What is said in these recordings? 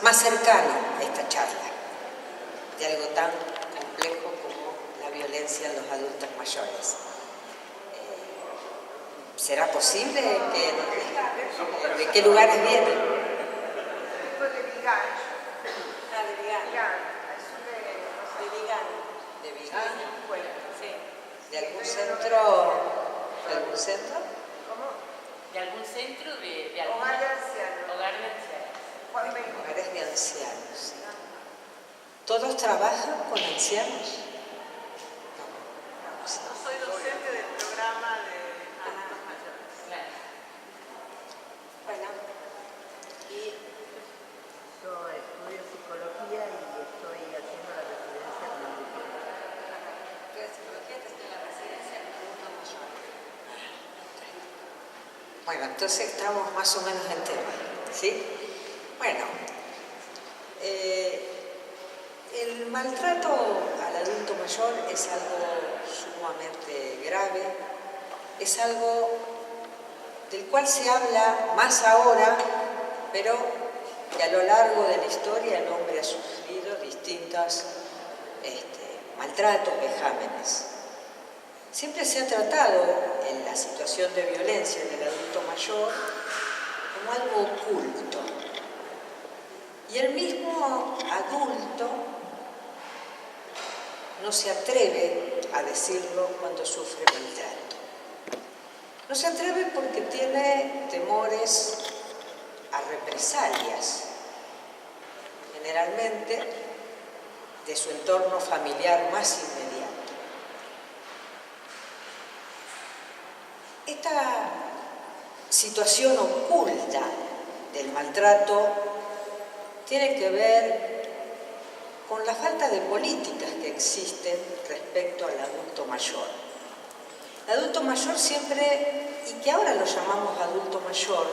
más cercano a esta charla de algo tan complejo como la violencia en los adultos mayores. ¿Será posible que nos diga de qué lugares vienen? De Vigán. Ah, de Vigán. Al sur de Vigán. De Vigán. Bueno, sí. ¿De algún centro? ¿De algún centro? ¿Cómo? ¿De algún centro? ¿De algún Hogar de ancianos. hogar de ancianos? Juan Benítez. Hogares de ancianos. Sí. ¿Todos trabajan con ancianos? Yo soy docente del programa de adultos mayores. Claro. Bueno, y Yo estudio psicología y estoy haciendo la residencia con adultos. la psicología está en la residencia de adultos mayores. Bueno, entonces estamos más o menos en tema, ¿sí? Bueno, el maltrato al adulto mayor es algo sumamente grave, es algo del cual se habla más ahora, pero que a lo largo de la historia el hombre ha sufrido distintos maltratos, vejámenes. Siempre se ha tratado en la situación de violencia del adulto mayor como algo oculto. Y el mismo adulto no se atreve a decirlo cuando sufre maltrato. No se atreve porque tiene temores a represalias, generalmente de su entorno familiar más inmediato. Esta situación oculta del maltrato tiene que ver con la falta de políticas que existen respecto al adulto mayor. El adulto mayor siempre, y que ahora lo llamamos adulto mayor,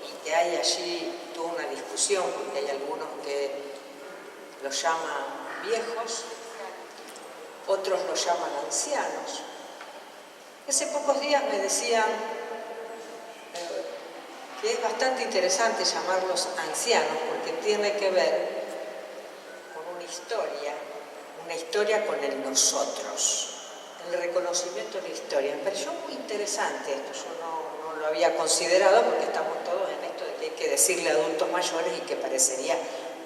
y que hay allí toda una discusión, porque hay algunos que lo llaman viejos, otros lo llaman ancianos. Hace pocos días me decían que es bastante interesante llamarlos ancianos porque tiene que ver con una historia con el nosotros, el reconocimiento de la historia. Me pareció muy interesante esto, yo no lo había considerado porque estamos todos en esto de que hay que decirle a adultos mayores y que parecería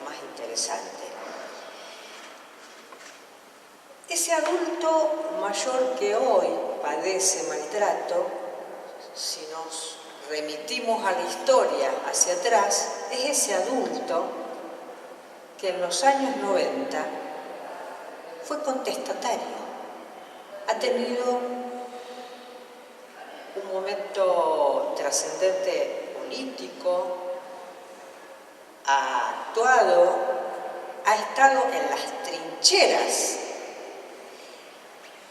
más interesante. Ese adulto mayor que hoy padece maltrato, si nos remitimos a la historia hacia atrás, es ese adulto que en los años 90 fue contestatario, ha tenido un momento trascendente político, ha actuado, ha estado en las trincheras.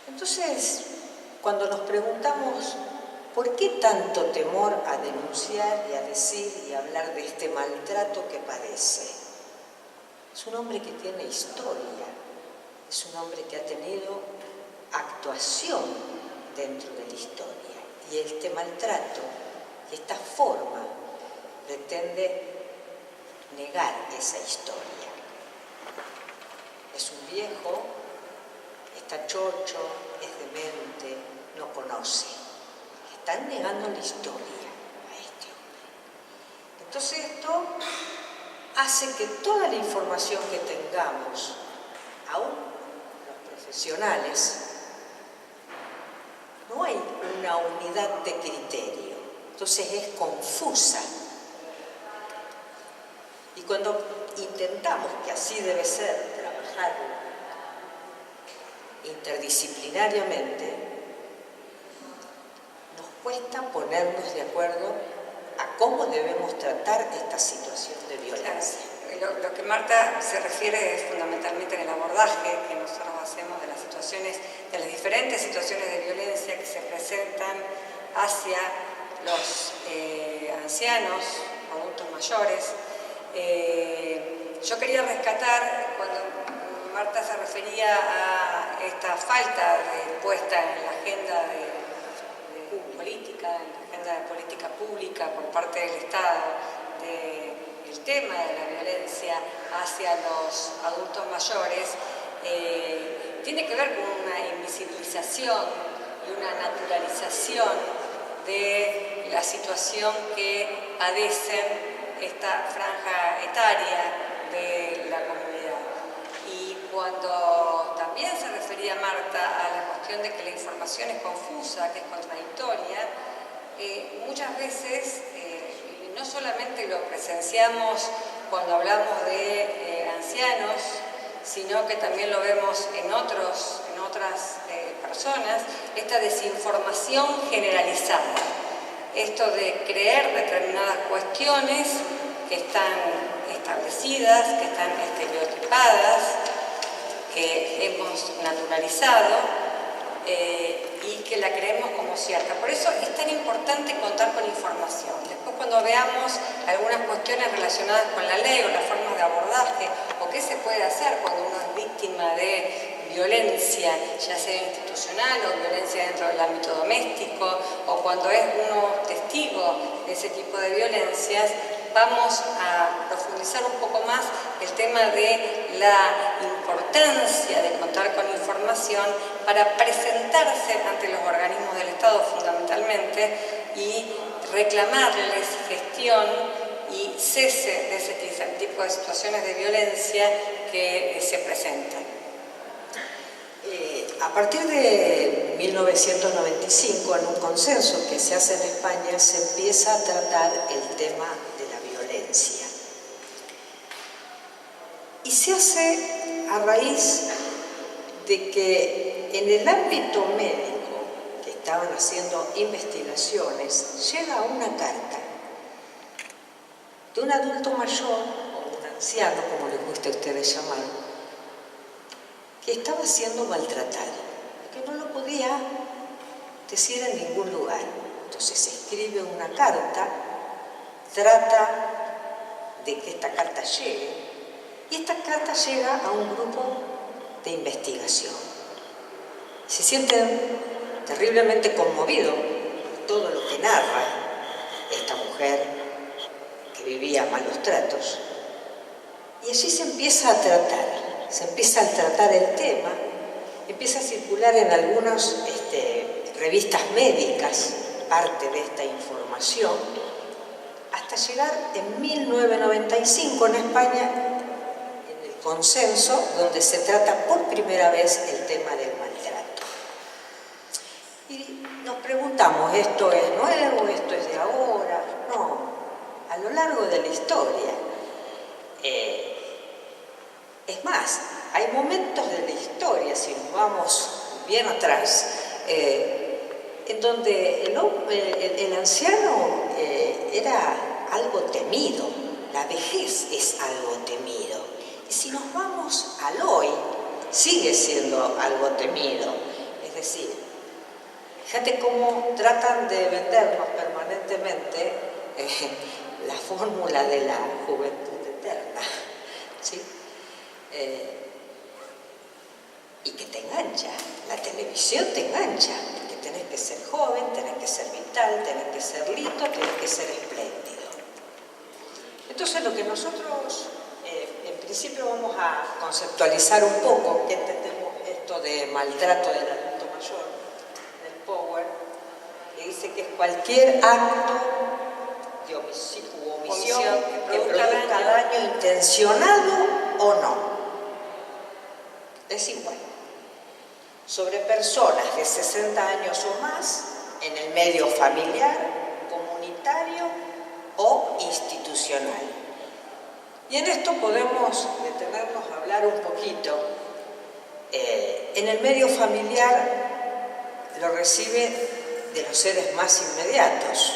Entonces, cuando nos preguntamos ¿por qué tanto temor a denunciar y a decir y a hablar de este maltrato que padece? Es un hombre que tiene historia, es un hombre que ha tenido actuación dentro de la historia. Y este maltrato y esta forma pretende negar esa historia. Es un viejo, está chocho, es demente, no conoce. Están negando la historia a este hombre. Entonces esto hace que toda la información que tengamos, aún los profesionales, no hay una unidad de criterio. Entonces es confusa. Y cuando intentamos, que así debe ser, trabajar interdisciplinariamente, nos cuesta ponernos de acuerdo a cómo debemos tratar esta situación de violencia. Lo que Marta se refiere es fundamentalmente en el abordaje que nosotros hacemos de las situaciones, de las diferentes situaciones de violencia que se presentan hacia los ancianos, adultos mayores. Yo quería rescatar, cuando Marta se refería a esta falta de puesta en la agenda de política, en la agenda de política pública por parte del Estado, del tema de la violencia hacia los adultos mayores tiene que ver con una invisibilización y una naturalización de la situación que padecen esta franja etaria de la comunidad. Y cuando también se refería Marta a la cuestión de que la información es confusa, que es contradictoria, muchas veces no solamente lo presenciamos cuando hablamos de ancianos, sino que también lo vemos en otras personas, esta desinformación generalizada, esto de creer determinadas cuestiones que están establecidas, que están estereotipadas, que hemos naturalizado y que la creemos como cierta. Por eso es tan importante contar con información. Después, cuando veamos algunas cuestiones relacionadas con la ley o las formas de abordaje o qué se puede hacer cuando uno es víctima de violencia, ya sea institucional o violencia dentro del ámbito doméstico, o cuando es uno testigo de ese tipo de violencias, vamos a profundizar un poco más el tema de la importancia de contar con información para presentarse ante los organismos del Estado fundamentalmente y reclamarles gestión y cese de ese tipo de situaciones de violencia que se presentan. A partir de 1995, en un consenso que se hace en España, se empieza a tratar el tema de la violencia. Y se hace a raíz de que en el ámbito médico, que estaban haciendo investigaciones, llega una carta de un adulto mayor, o un anciano, como les guste a ustedes llamar, que estaba siendo maltratado, que no lo podía decir en ningún lugar. Entonces escribe una carta, trata de que esta carta llegue, y esta carta llega a un grupo de investigación. Se siente terriblemente conmovido por todo lo que narra esta mujer que vivía malos tratos, y allí se empieza a tratar el tema, empieza a circular en algunas revistas médicas parte de esta información, hasta llegar en 1995 en España, en el consenso, donde se trata por primera vez el tema del maltrato. Y nos preguntamos, ¿esto es nuevo? ¿Esto es de ahora? No, a lo largo de la historia. Es más, hay momentos de la historia, si nos vamos bien atrás, en donde el anciano era algo temido, la vejez es algo temido. Y si nos vamos al hoy, sigue siendo algo temido. Es decir, fíjate cómo tratan de vendernos permanentemente la fórmula de la juventud eterna, ¿sí? Y que te engancha, la televisión te engancha, porque tenés que ser joven, tenés que ser vital, tenés que ser lindo, tenés que ser espléndido. Entonces lo que nosotros en principio vamos a conceptualizar un poco, que entendemos esto de maltrato del adulto mayor, del Power, que dice que es cualquier acto de omisión que produzca daño intencionado o no. Es igual, sobre personas de 60 años o más, en el medio familiar, comunitario o institucional. Y en esto podemos detenernos a hablar un poquito. En el medio familiar lo recibe de los seres más inmediatos,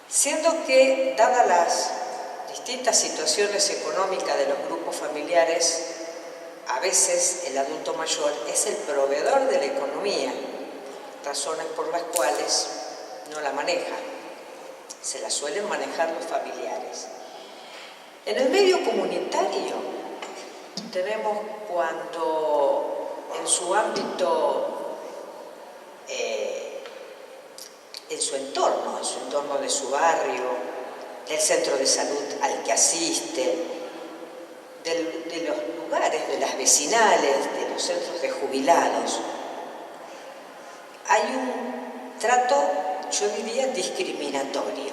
siendo que, dadas las distintas situaciones económicas de los grupos familiares, a veces el adulto mayor es el proveedor de la economía, razones por las cuales no la maneja, se la suelen manejar los familiares. En el medio comunitario tenemos cuando en su ámbito, en su entorno de su barrio, del centro de salud al que asiste, de los lugares, de las vecinales, de los centros de jubilados. Hay un trato, yo diría, discriminatorio.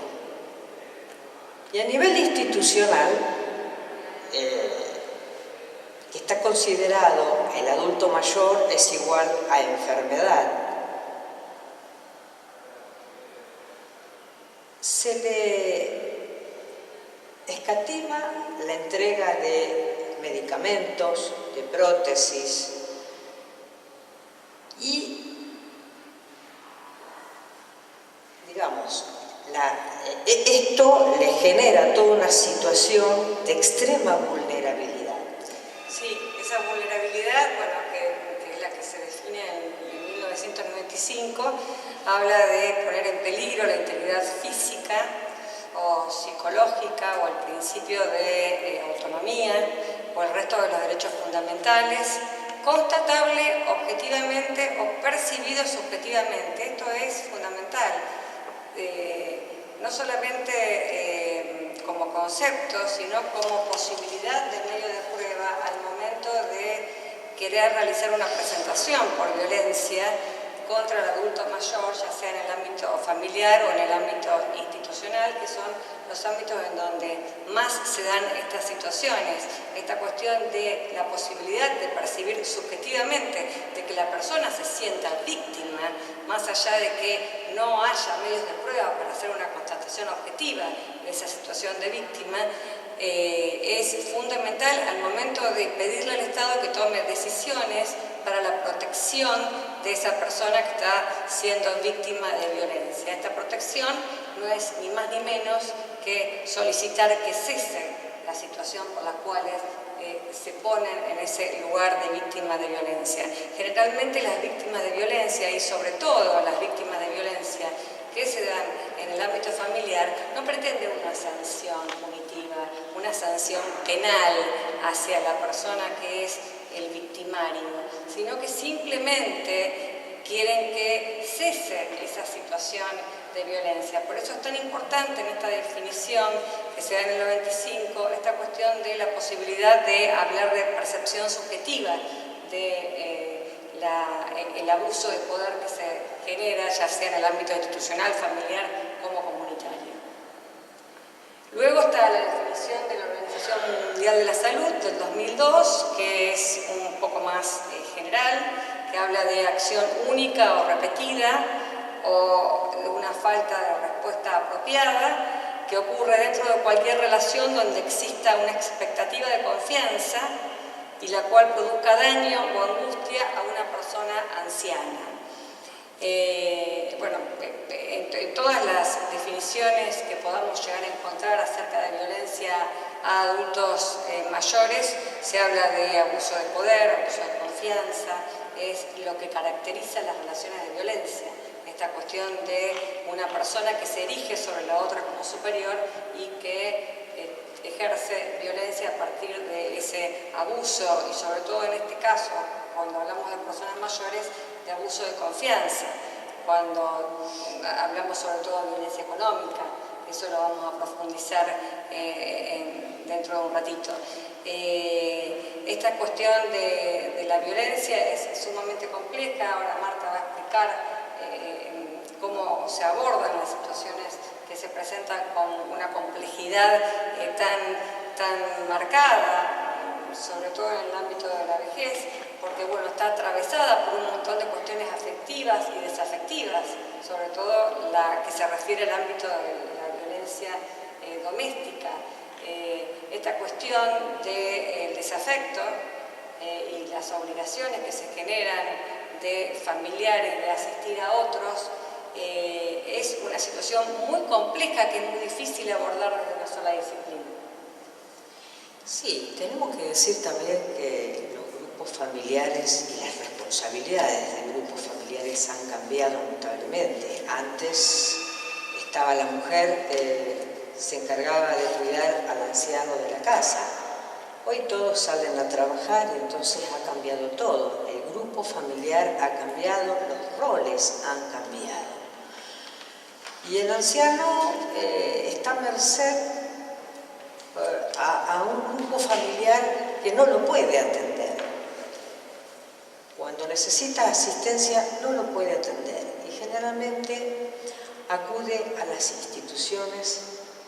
Y a nivel institucional, está considerado el adulto mayor es igual a enfermedad. Se le escatima la entrega de medicamentos, de prótesis y, digamos, esto le genera toda una situación de extrema vulnerabilidad. Sí, esa vulnerabilidad, bueno, que es la que se define en 1995, habla de poner en peligro la integridad física o psicológica o el principio de autonomía o el resto de los derechos fundamentales, constatable objetivamente o percibido subjetivamente. Esto es fundamental. No solamente como concepto, sino como posibilidad de medio de prueba al momento de querer realizar una presentación por violencia contra el adulto mayor, ya sea en el ámbito familiar o en el ámbito institucional, que son los ámbitos en donde más se dan estas situaciones. Esta cuestión de la posibilidad de percibir subjetivamente, de que la persona se sienta víctima, más allá de que no haya medios de prueba para hacer una constatación objetiva de esa situación de víctima, es fundamental al momento de pedirle al Estado que tome decisiones para la protección de esa persona que está siendo víctima de violencia. Esta protección no es ni más ni menos que solicitar que cese la situación por la cual se ponen en ese lugar de víctima de violencia. Generalmente las víctimas de violencia y sobre todo las víctimas de violencia que se dan en el ámbito familiar no pretenden una sanción punitiva, una sanción penal hacia la persona que es el victimario, sino que simplemente quieren que cese esa situación de violencia. Por eso es tan importante en esta definición que se da en el 95 esta cuestión de la posibilidad de hablar de percepción subjetiva de el abuso de poder que se genera, ya sea en el ámbito institucional, familiar como comunitario. Luego está la definición de la Organización Mundial de la Salud del 2002, que es un poco más general, que habla de acción única o repetida o de una falta de respuesta apropiada que ocurre dentro de cualquier relación donde exista una expectativa de confianza y la cual produzca daño o angustia a una persona anciana. En todas las definiciones que podamos llegar a encontrar acerca de violencia a adultos mayores, se habla de abuso de poder, abuso de confianza, es lo que caracteriza las relaciones de violencia. Esta cuestión de una persona que se erige sobre la otra como superior y que ejerce violencia a partir de ese abuso y sobre todo en este caso, cuando hablamos de personas mayores, de abuso de confianza, cuando hablamos sobre todo de violencia económica, eso lo vamos a profundizar dentro de un ratito. Esta cuestión de la violencia es sumamente compleja, ahora Marta va a explicar cómo se abordan las situaciones que se presentan con una complejidad tan marcada, sobre todo en el ámbito de la vejez, porque bueno, está atravesada por un montón de cuestiones afectivas y desafectivas, sobre todo la que se refiere al ámbito de la violencia doméstica. Esta cuestión del desafecto y las obligaciones que se generan de familiares de asistir a otros es una situación muy compleja que es muy difícil abordar desde una sola disciplina. Sí, tenemos que decir también que los grupos familiares y las responsabilidades de grupos familiares han cambiado notablemente. Antes estaba la mujer que se encargaba de cuidar al anciano de la casa. Hoy todos salen a trabajar y entonces ha cambiado todo. El grupo familiar ha cambiado, los roles han cambiado. Y el anciano está a merced a un grupo familiar que no lo puede atender. Cuando necesita asistencia no lo puede atender y generalmente acude a las instituciones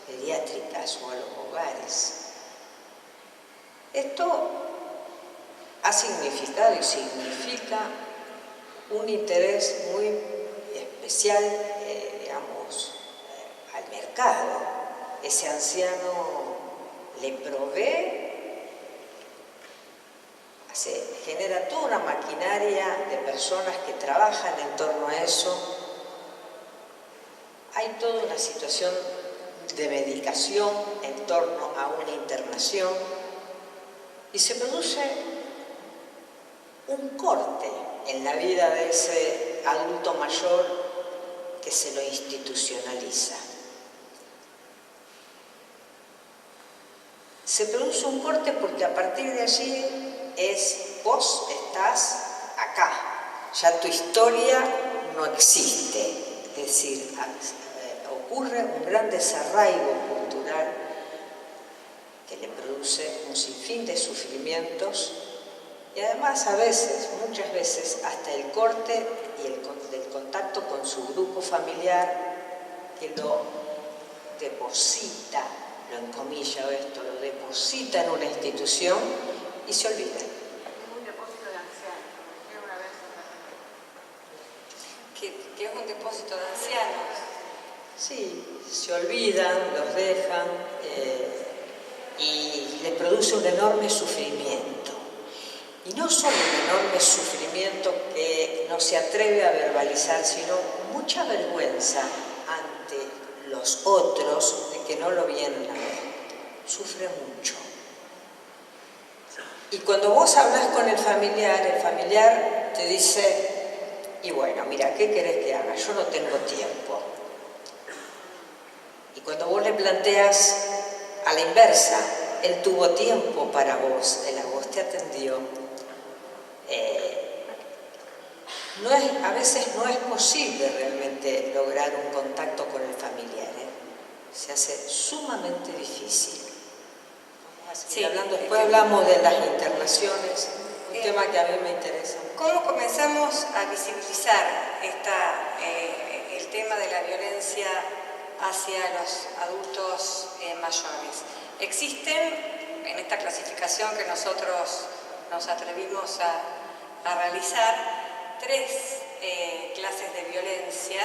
pediátricas o a los hogares. Esto ha significado y significa un interés muy especial, al mercado. Ese anciano le provee, genera toda una maquinaria de personas que trabajan en torno a eso. Hay toda una situación de medicación en torno a una internación y se produce un corte en la vida de ese adulto mayor que se lo institucionaliza. Se produce un corte porque a partir de allí vos estás acá, ya tu historia no existe, es decir, ocurre un gran desarraigo cultural que le produce un sinfín de sufrimientos y además a veces, muchas veces, hasta el corte del contacto con su grupo familiar que lo deposita, lo encomilla esto, lo deposita en una institución y se olvida. Un depósito de ancianos, como una vez que es un depósito de ancianos. Sí, se olvidan, los dejan y les produce un enorme sufrimiento. Y no solo un enorme sufrimiento que no se atreve a verbalizar, sino mucha vergüenza ante los otros de que no lo vienen a ver. Sufre mucho. Y cuando vos hablas con el familiar te dice, y bueno, mira, ¿qué querés que haga? Yo no tengo tiempo. Y cuando vos le planteas a la inversa, él tuvo tiempo para vos, él a vos te atendió, a veces no es posible realmente lograr un contacto con el familiar, se hace sumamente difícil. Sí, después hablamos de las internaciones, un tema que a mí me interesa. ¿Cómo comenzamos a visibilizar el tema de la violencia hacia los adultos mayores? Existen, en esta clasificación que nosotros nos atrevimos a realizar, tres clases de violencia: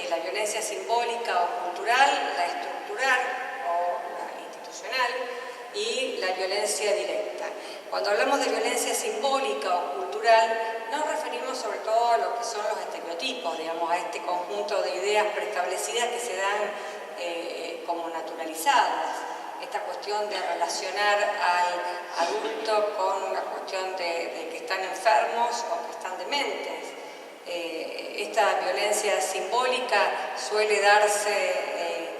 la violencia simbólica o cultural, la estructural o la institucional y la violencia directa. Cuando hablamos de violencia simbólica o cultural, nos referimos sobre todo a lo que son los estereotipos, digamos, a este conjunto de ideas preestablecidas que se dan como naturalizadas. Esta cuestión de relacionar al adulto con una cuestión de que están enfermos o que están dementes. Esta violencia simbólica suele darse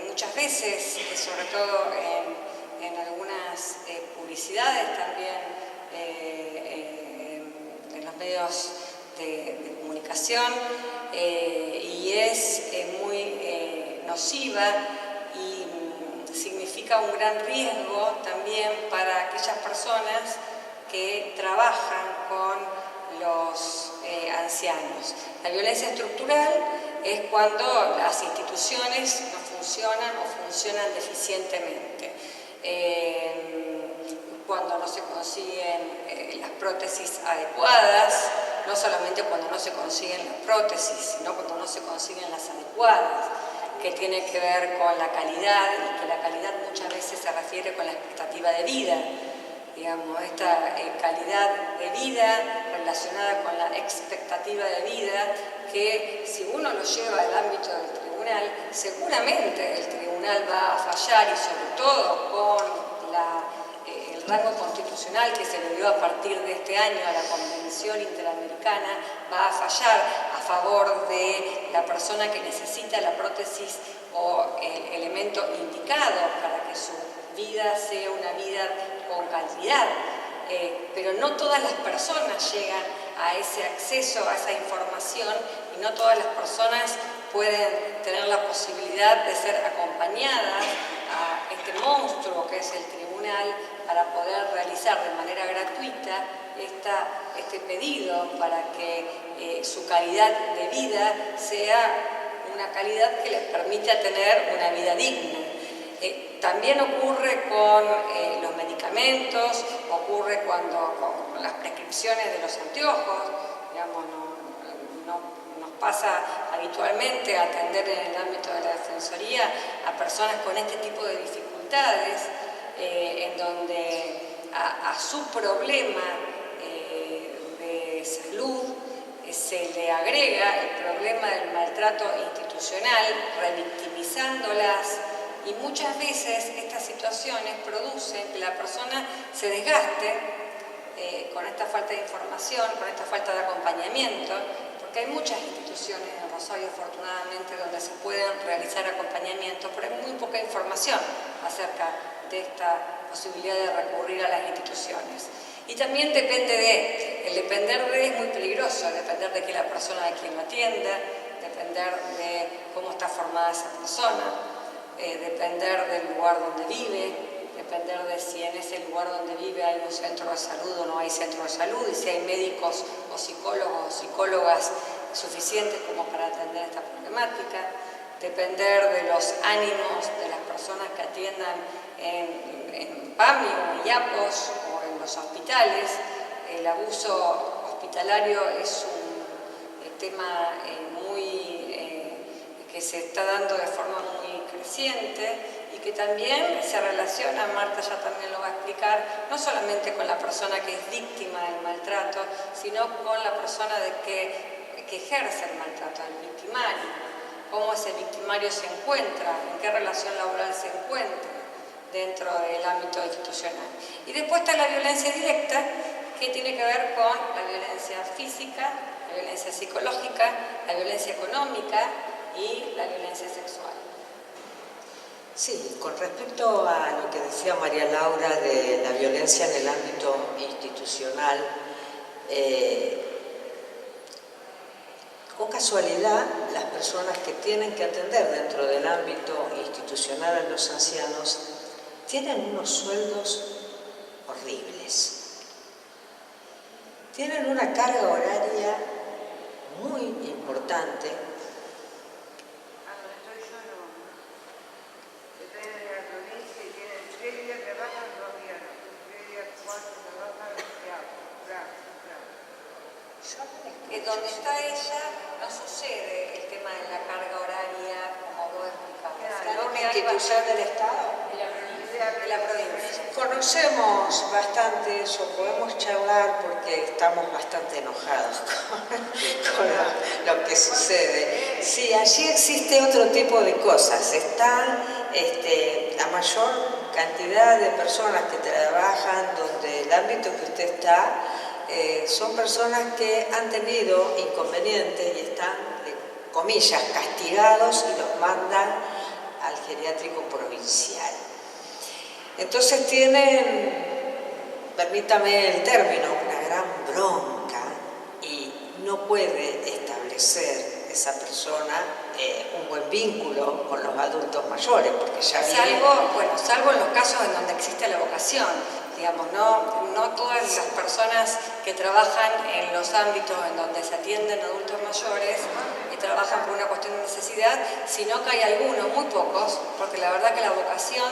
muchas veces, sobre todo en algunas publicidades también, en los medios de comunicación, y es muy nociva y significa un gran riesgo también para aquellas personas que trabajan con los ancianos. La violencia estructural es cuando las instituciones no funcionan o funcionan deficientemente. Cuando no se consiguen las prótesis adecuadas, no solamente cuando no se consiguen las prótesis, sino cuando no se consiguen las adecuadas, que tiene que ver con la calidad, y que la calidad muchas veces se refiere con la expectativa de vida. Digamos, esta calidad de vida relacionada con la expectativa de vida, que si uno lo lleva al ámbito del tribunal, seguramente el tribunal va a fallar, y sobre todo con el rango constitucional que se le dio a partir de este año a la Convención Interamericana, va a fallar a favor de la persona que necesita la prótesis o el elemento indicado para que su vida sea una vida con calidad. Pero no todas las personas llegan a ese acceso, a esa información, y no todas las personas pueden tener la posibilidad de ser acompañadas a este monstruo que es el tribunal para poder realizar de manera gratuita este pedido para que su calidad de vida sea una calidad que les permita tener una vida digna. También ocurre con los medicamentos, ocurre con las prescripciones de los anteojos, digamos, nos pasa habitualmente atender en el ámbito de la Defensoría a personas con este tipo de dificultades, en donde a su problema de salud se le agrega el problema del maltrato institucional, revictimizándolas, y muchas veces estas situaciones producen que la persona se desgaste con esta falta de información, con esta falta de acompañamiento, porque hay muchas instituciones en Rosario, afortunadamente, donde se pueden realizar acompañamientos, pero hay muy poca información acerca de esta posibilidad de recurrir a las instituciones. Y también el depender de es muy peligroso, depender de que la persona de quien lo atienda, depender de cómo está formada esa persona, depender del lugar donde vive, depender de si en ese lugar donde vive hay un centro de salud o no hay centro de salud, y si hay médicos o psicólogos o psicólogas suficientes como para atender esta problemática, depender de los ánimos de las personas que atiendan en PAMI o en IAPOS o en los hospitales. El abuso hospitalario es un tema que se está dando de forma muy creciente y que también se relaciona, Marta ya también lo va a explicar, no solamente con la persona que es víctima del maltrato, sino con la persona que ejerce el maltrato, el victimario, cómo ese victimario se encuentra, en qué relación laboral se encuentra dentro del ámbito institucional. Y después está la violencia directa, que tiene que ver con la violencia física, la violencia psicológica, la violencia económica y la violencia sexual. Sí, con respecto a lo que decía María Laura de la violencia en el ámbito institucional, con casualidad, las personas que tienen que atender dentro del ámbito institucional a los ancianos tienen unos sueldos horribles. Tienen una carga horaria muy importante. Donde está ella no sucede el tema de la carga horaria como vos explicabas. ¿En una institución del Estado? De la provincia. Conocemos bastante eso, podemos charlar porque estamos bastante enojados con lo que sucede. Sí, allí existe otro tipo de cosas. Está la mayor cantidad de personas que trabajan donde el ámbito que usted está son personas que han tenido inconvenientes y están, comillas, castigados y los mandan al geriátrico provincial. Entonces tienen, permítame el término, una gran bronca y no puede establecer esa persona un buen vínculo con los adultos mayores, porque ya salvo en los casos en donde existe la vocación, digamos, no todas las personas que trabajan en los ámbitos en donde se atienden adultos mayores trabajan por una cuestión de necesidad, sino que hay algunos, muy pocos, porque la verdad que la vocación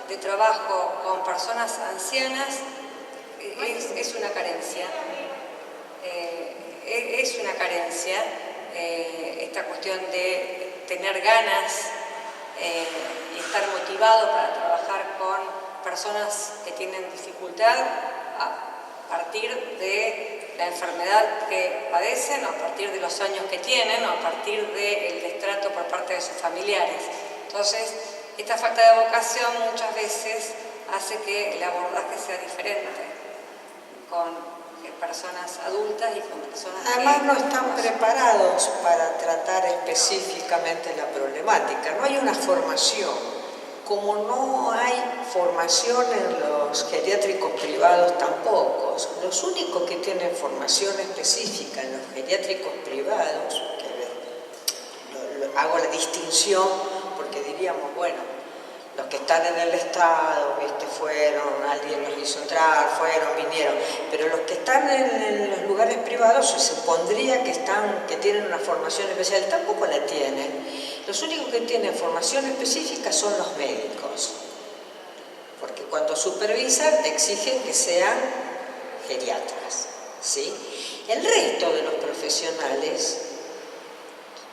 de trabajo con personas ancianas es una carencia. Es una carencia esta cuestión de tener ganas y estar motivado para trabajar con personas que tienen dificultad a partir de la enfermedad que padecen, o a partir de los años que tienen, o a partir del destrato por parte de sus familiares. Entonces, esta falta de vocación muchas veces hace que el abordaje sea diferente con personas adultas y con personas además no están preparados para tratar específicamente la problemática, no hay una formación. Como no hay formación en los geriátricos privados tampoco, los únicos que tienen formación específica en los geriátricos privados, hago la distinción porque diríamos, bueno, los que están en el Estado, ¿viste? Fueron, alguien los hizo entrar, fueron, vinieron, pero los que están en los lugares privados se supondría que tienen una formación especial, tampoco la tienen. Los únicos que tienen formación específica son los médicos, porque cuando supervisan exigen que sean geriatras, ¿sí? El resto de los profesionales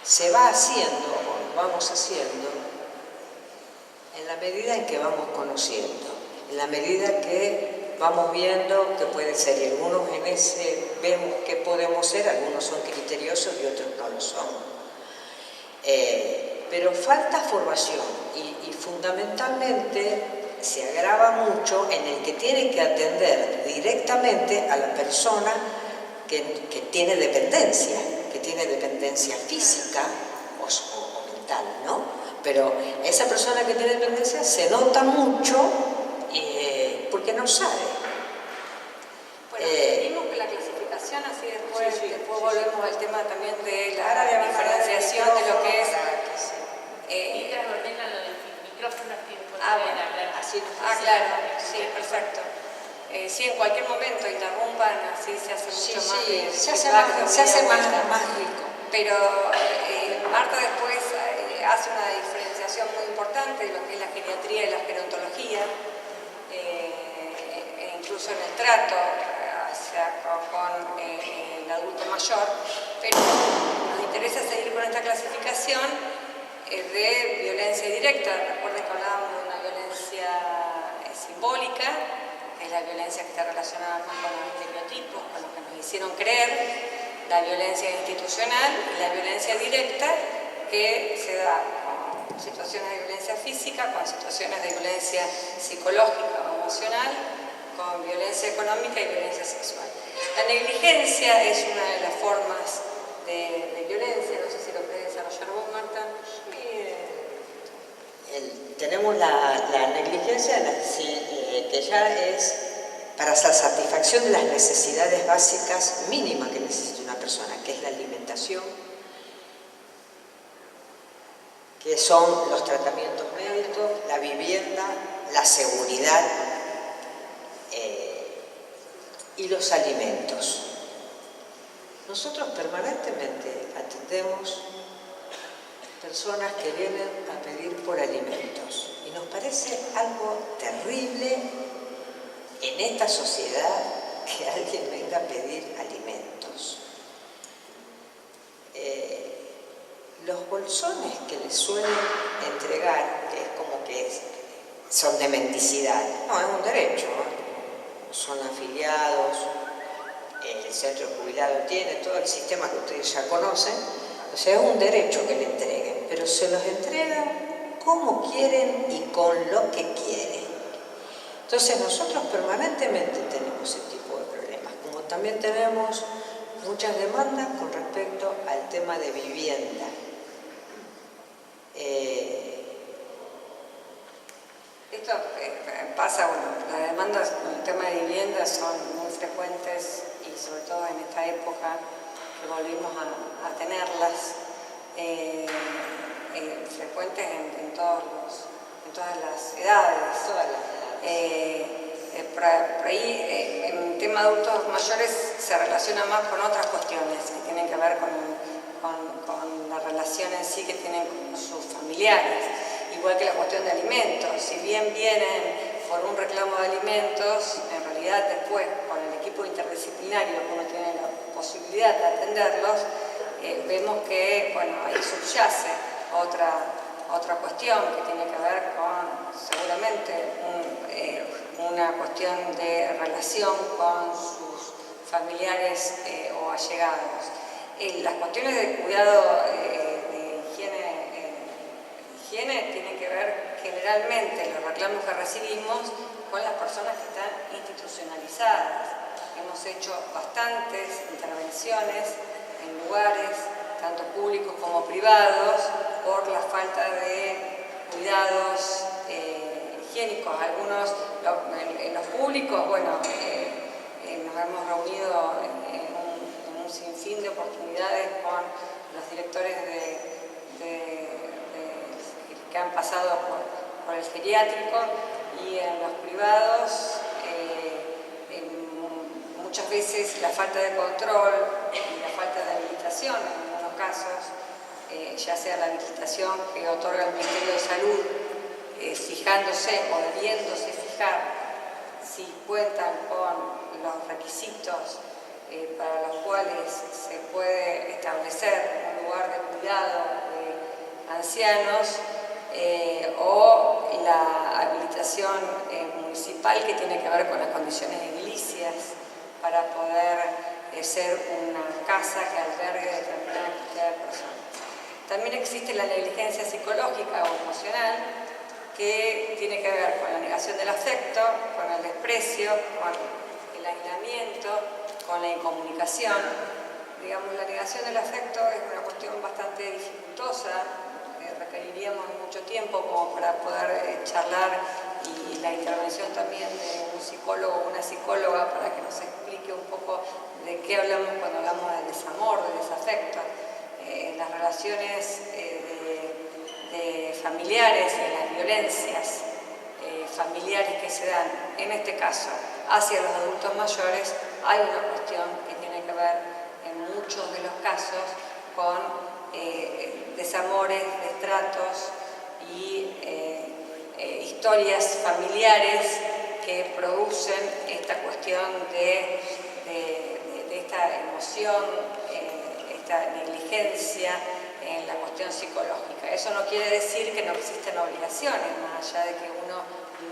se va haciendo, o vamos haciendo, en la medida en que vamos conociendo, en la medida que vamos viendo que puede ser, y algunos en ese vemos que podemos ser, algunos son criteriosos y otros no lo son. Pero falta formación y fundamentalmente se agrava mucho en el que tiene que atender directamente a la persona que tiene dependencia física o mental, ¿no? Pero esa persona que tiene dependencia se nota mucho porque no sabe. Bueno, seguimos con la clasificación, así después volvemos al tema también de la diferenciación de lo que es... Ellas ordenan lo del micrófono aquí después bueno. pueden hablar. Claro, sí, perfecto. Sí, en cualquier momento interrumpan, así se hace mucho más... se hace más rico. Pero Marta después hace una diferenciación muy importante de lo que es la geriatría y la gerontología, incluso en el trato con el adulto mayor, pero nos interesa seguir con esta clasificación de violencia directa. Recuerden que hablábamos de una violencia simbólica, que es la violencia que está relacionada más con los estereotipos, con lo que nos hicieron creer, la violencia institucional y la violencia directa, que se da con situaciones de violencia física, con situaciones de violencia psicológica o emocional, con violencia económica y violencia sexual. La negligencia es una de las formas de violencia, no sé si lo querés desarrollar vos, Marta. Tenemos la negligencia que ya es para la satisfacción de las necesidades básicas mínimas que necesita una persona, que es la alimentación, que son los tratamientos médicos, la vivienda, la seguridad y los alimentos. Nosotros permanentemente atendemos personas que vienen a pedir por alimentos y nos parece algo terrible en esta sociedad que alguien venga a pedir alimentos. Los bolsones que les suelen entregar, que es como que son de mendicidad, no, es un derecho, ¿no? Son afiliados, el centro jubilado tiene todo el sistema que ustedes ya conocen, o sea, es un derecho que le entreguen, pero se los entregan como quieren y con lo que quieren. Entonces nosotros permanentemente tenemos ese tipo de problemas, como también tenemos muchas demandas con respecto al tema de vivienda. Esto pasa, bueno, las demandas con el tema de vivienda son muy frecuentes y sobre todo en esta época que volvimos a tenerlas, frecuentes en todas las edades. Por ahí, en el tema de adultos mayores se relaciona más con otras cuestiones que tienen que ver con la relación en sí que tienen con sus familiares, igual que la cuestión de alimentos. Si bien vienen por un reclamo de alimentos, en realidad después con el equipo interdisciplinario que uno tiene la posibilidad de atenderlos, vemos que ahí subyace otra cuestión que tiene que ver con seguramente una cuestión de relación con sus familiares o allegados. Las cuestiones de cuidado de higiene tienen que ver generalmente los reclamos que recibimos con las personas que están institucionalizadas. Hemos hecho bastantes intervenciones en lugares, tanto públicos como privados, por la falta de cuidados higiénicos. Algunos, en los públicos, nos hemos reunido en un sinfín de oportunidades con los directores de que han pasado por el geriátrico, y en los privados muchas veces la falta de control y la falta de habilitación en algunos casos, ya sea la habilitación que otorga el Ministerio de Salud, fijándose o debiéndose fijar si cuentan con los requisitos para los cuales se puede establecer un lugar de cuidado de ancianos, o la habilitación municipal que tiene que ver con las condiciones edilicias para poder ser una casa que albergue determinada cantidad de personas. También existe la negligencia psicológica o emocional, que tiene que ver con la negación del afecto, con el desprecio, con el aislamiento, con la incomunicación. Digamos, la negación del afecto es una cuestión bastante dificultosa, requeriríamos mucho tiempo como para poder charlar, y la intervención también de un psicólogo o una psicóloga para que nos explique un poco de qué hablamos cuando hablamos de desamor, de desafecto. Las relaciones de familiares y las violencias familiares que se dan, en este caso, hacia los adultos mayores, hay una cuestión que tiene que ver en muchos de los casos con desamores, destratos y historias familiares que producen esta cuestión de esta emoción, esta negligencia en la cuestión psicológica. Eso no quiere decir que no existen obligaciones, más allá de que uno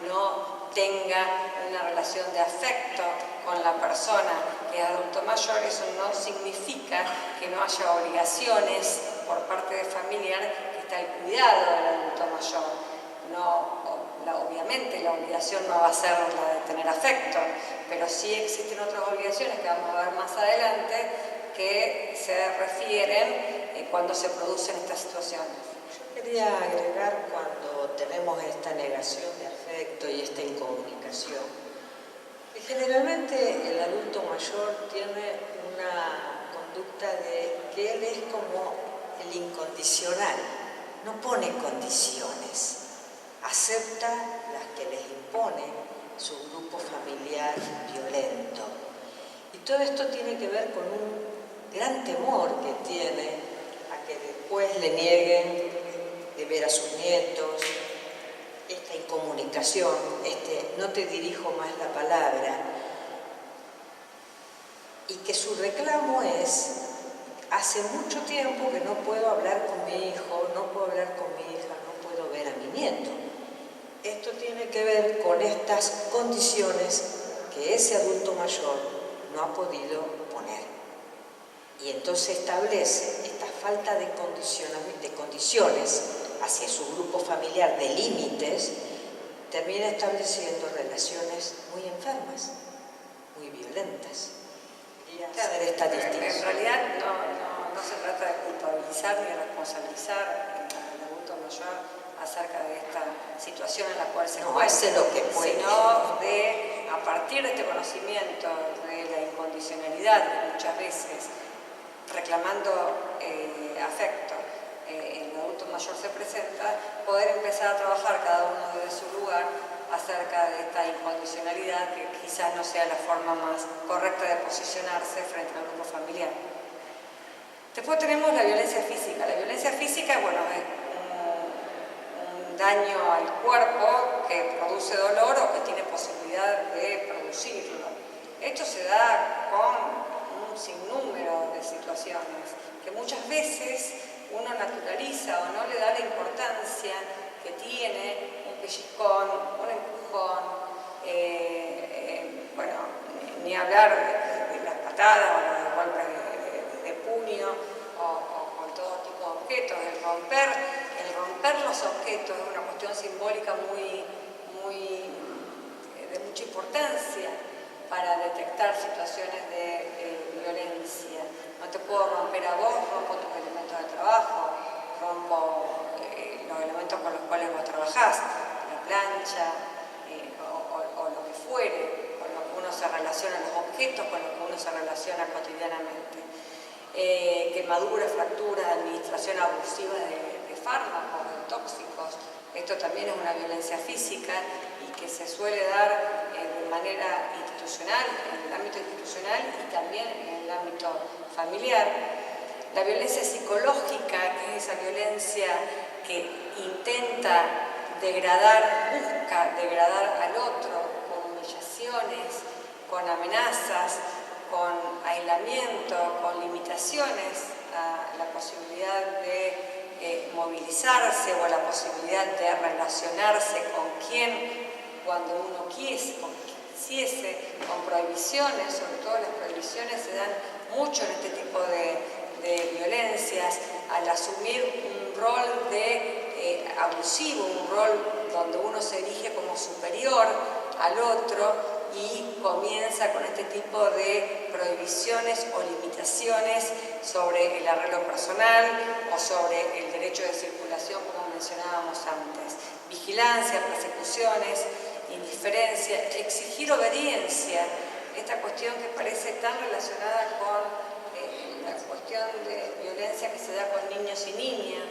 no tenga una relación de afecto con la persona que es adulto mayor. Eso no significa que no haya obligaciones por parte del familiar que está al cuidado del adulto mayor. Obviamente la obligación no va a ser la de tener afecto, pero sí existen otras obligaciones que vamos a ver más adelante que se refieren cuando se producen estas situaciones. Yo quería agregar, cuando tenemos esta negación de afecto y esta incomunicación, que generalmente el adulto mayor tiene una conducta de que él es como el incondicional, no pone condiciones, acepta las que les impone su grupo familiar violento. Y todo esto tiene que ver con un gran temor que tiene a que después le nieguen de ver a sus nietos, esta incomunicación, no te dirijo más la palabra, y que su reclamo es: hace mucho tiempo que no puedo hablar con mi hijo, no puedo hablar con mi hija, no puedo ver a mi nieto. Esto tiene que ver con estas condiciones que ese adulto mayor no ha podido poner. Y entonces establece esta falta de condiciones hacia su grupo familiar, de límites, termina estableciendo relaciones muy enfermas, muy violentas. Quería hacer esta distinción. En realidad no se trata de culpabilizar ni responsabilizar al adulto mayor acerca de esta situación en la cual se encuentra, hace lo que puede, sino de, a partir de este conocimiento de la incondicionalidad, que muchas veces reclamando afecto el adulto mayor se presenta, poder empezar a trabajar cada uno desde su lugar acerca de esta incondicionalidad, que quizás no sea la forma más correcta de posicionarse frente al grupo familiar. Después tenemos la violencia física. La violencia física, bueno, es un daño al cuerpo que produce dolor o que tiene posibilidad de producirlo. Esto se da con un sinnúmero de situaciones que muchas veces uno naturaliza o no le da la importancia que tiene un pellizcón, un empujón, bueno, ni hablar de las patadas o los golpes de puño o con todo tipo de objetos. El romper los objetos es una cuestión simbólica de mucha importancia para detectar situaciones de violencia. No te puedo romper a vos, rompo tus elementos de trabajo, rompo los elementos con los cuales vos trabajás, la plancha o lo que fuere, con lo que uno se relaciona, los objetos con los que uno se relaciona cotidianamente. Quemaduras, fracturas, administración abusiva de fármacos, de tóxicos, Esto también es una violencia física y que se suele dar de manera institucional, en el ámbito institucional y también en el ámbito familiar. La violencia psicológica, que es esa violencia que intenta degradar, busca degradar al otro con humillaciones, con amenazas, con aislamiento, con limitaciones a la posibilidad de movilizarse o a la posibilidad de relacionarse con quien cuando uno quisiese, con prohibiciones, sobre todo las prohibiciones se dan mucho en este tipo de violencias, al asumir un rol de abusivo, un rol donde uno se erige como superior al otro y comienza con este tipo de prohibiciones o limitaciones sobre el arreglo personal o sobre el derecho de circulación, como mencionábamos antes. Vigilancia, persecuciones, indiferencia, exigir obediencia, esta cuestión que parece tan relacionada con la cuestión de violencia que se da con niños y niñas,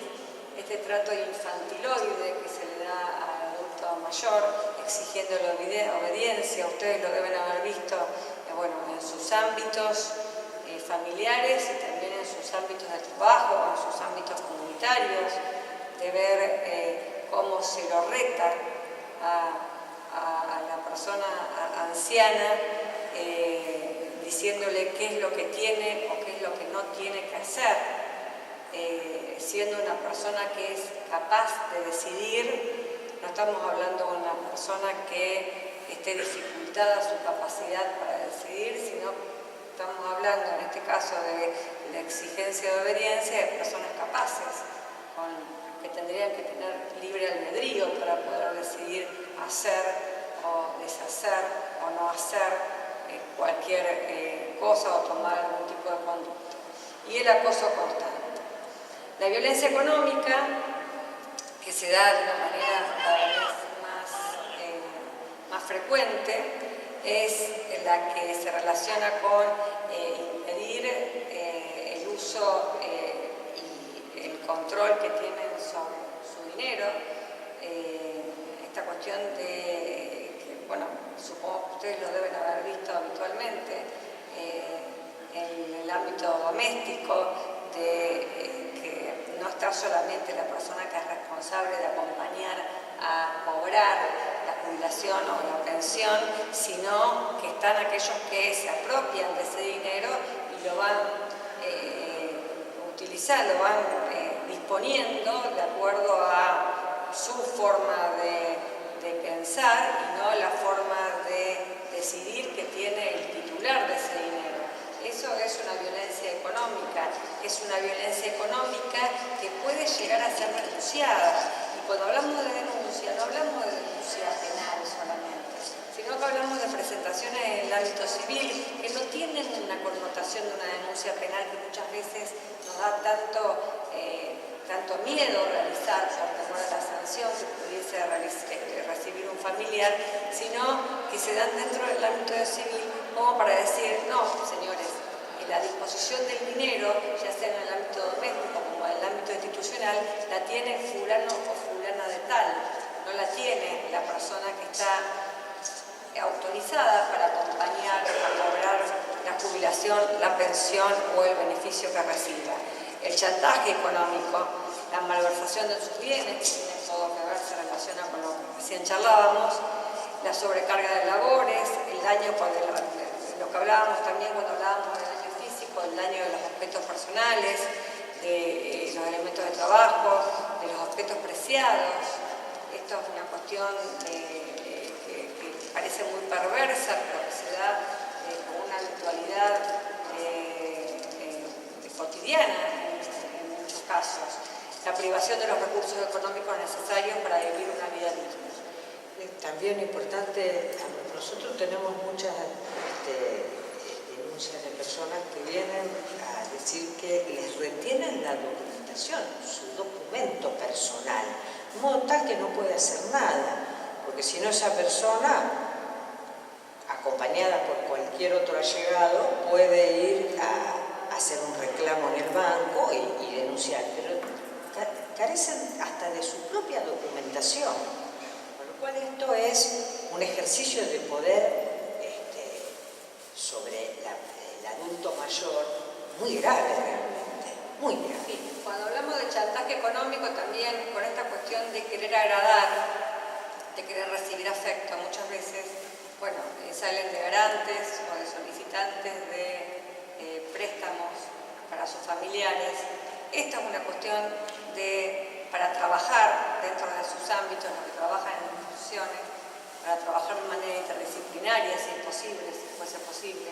este trato infantiloide que se le da al adulto mayor, exigiendo la obediencia. Ustedes lo deben haber visto bueno, en sus ámbitos familiares y también en sus ámbitos de trabajo, en sus ámbitos comunitarios, de ver cómo se lo reta a la persona anciana, diciéndole qué es lo que tiene o qué es lo que no tiene que hacer, siendo una persona que es capaz de decidir. No estamos hablando de una persona que esté dificultada su capacidad para decidir, sino estamos hablando en este caso de la exigencia de obediencia de personas capaces, que tendrían que tener libre albedrío para poder decidir hacer o deshacer o no hacer cualquier cosa o tomar algún tipo de conducta. Y el acoso constante. La violencia económica, que se da de una manera cada vez más frecuente, es la que se relaciona con impedir el uso y el control que tienen sobre su dinero. Esta cuestión de que, bueno, supongo que ustedes lo deben haber visto habitualmente en el ámbito doméstico, que no está solamente la persona que es responsable de acompañar a cobrar la jubilación o la pensión, sino que están aquellos que se apropian de ese dinero y lo van utilizando, lo van disponiendo de acuerdo a su forma de pensar y no la forma de decidir que tiene el titular de ese dinero. Eso es una violencia económica, es una violencia económica que puede llegar a ser denunciada. Y cuando hablamos de denuncia, no hablamos de denuncia penal solamente, sino que hablamos de presentaciones en el ámbito civil que no tienen una connotación de una denuncia penal que muchas veces nos da tanto miedo realizar por temor a la sanción que pudiese recibir un familiar, sino que se dan dentro del ámbito civil como para decir, no, señores, la disposición del dinero, ya sea en el ámbito doméstico como en el ámbito institucional, la tiene fulano o fulana de tal, no la tiene la persona que está autorizada para acompañar a cobrar la jubilación, la pensión o el beneficio que reciba. El chantaje económico, la malversación de sus bienes, que tiene todo que ver, se relaciona con lo que recién charlábamos, la sobrecarga de labores, el daño, lo que hablábamos también cuando hablábamos del daño físico, el daño de los objetos personales, de los elementos de trabajo, de los objetos preciados. Esto es una cuestión que parece muy perversa, pero que se da con una habitualidad cotidiana en muchos casos. La privación de los recursos económicos necesarios para vivir una vida digna. También importante, nosotros tenemos muchas denuncias de personas que vienen a decir que les retienen la documentación, su documento personal, de modo tal que no puede hacer nada, porque si no esa persona, acompañada por cualquier otro allegado, puede ir a hacer un reclamo en el banco y denunciar, pero carecen hasta de su propia documentación, con lo cual esto es un ejercicio de poder sobre el adulto mayor muy grave realmente, muy grave. Sí, cuando hablamos de chantaje económico también con esta cuestión de querer agradar, de querer recibir afecto, muchas veces, bueno, salen de garantes o de solicitantes de préstamos para sus familiares. Esta es una cuestión para trabajar dentro de sus ámbitos, los que trabajan en instituciones, para trabajar de manera interdisciplinaria, si es posible, si fuese posible,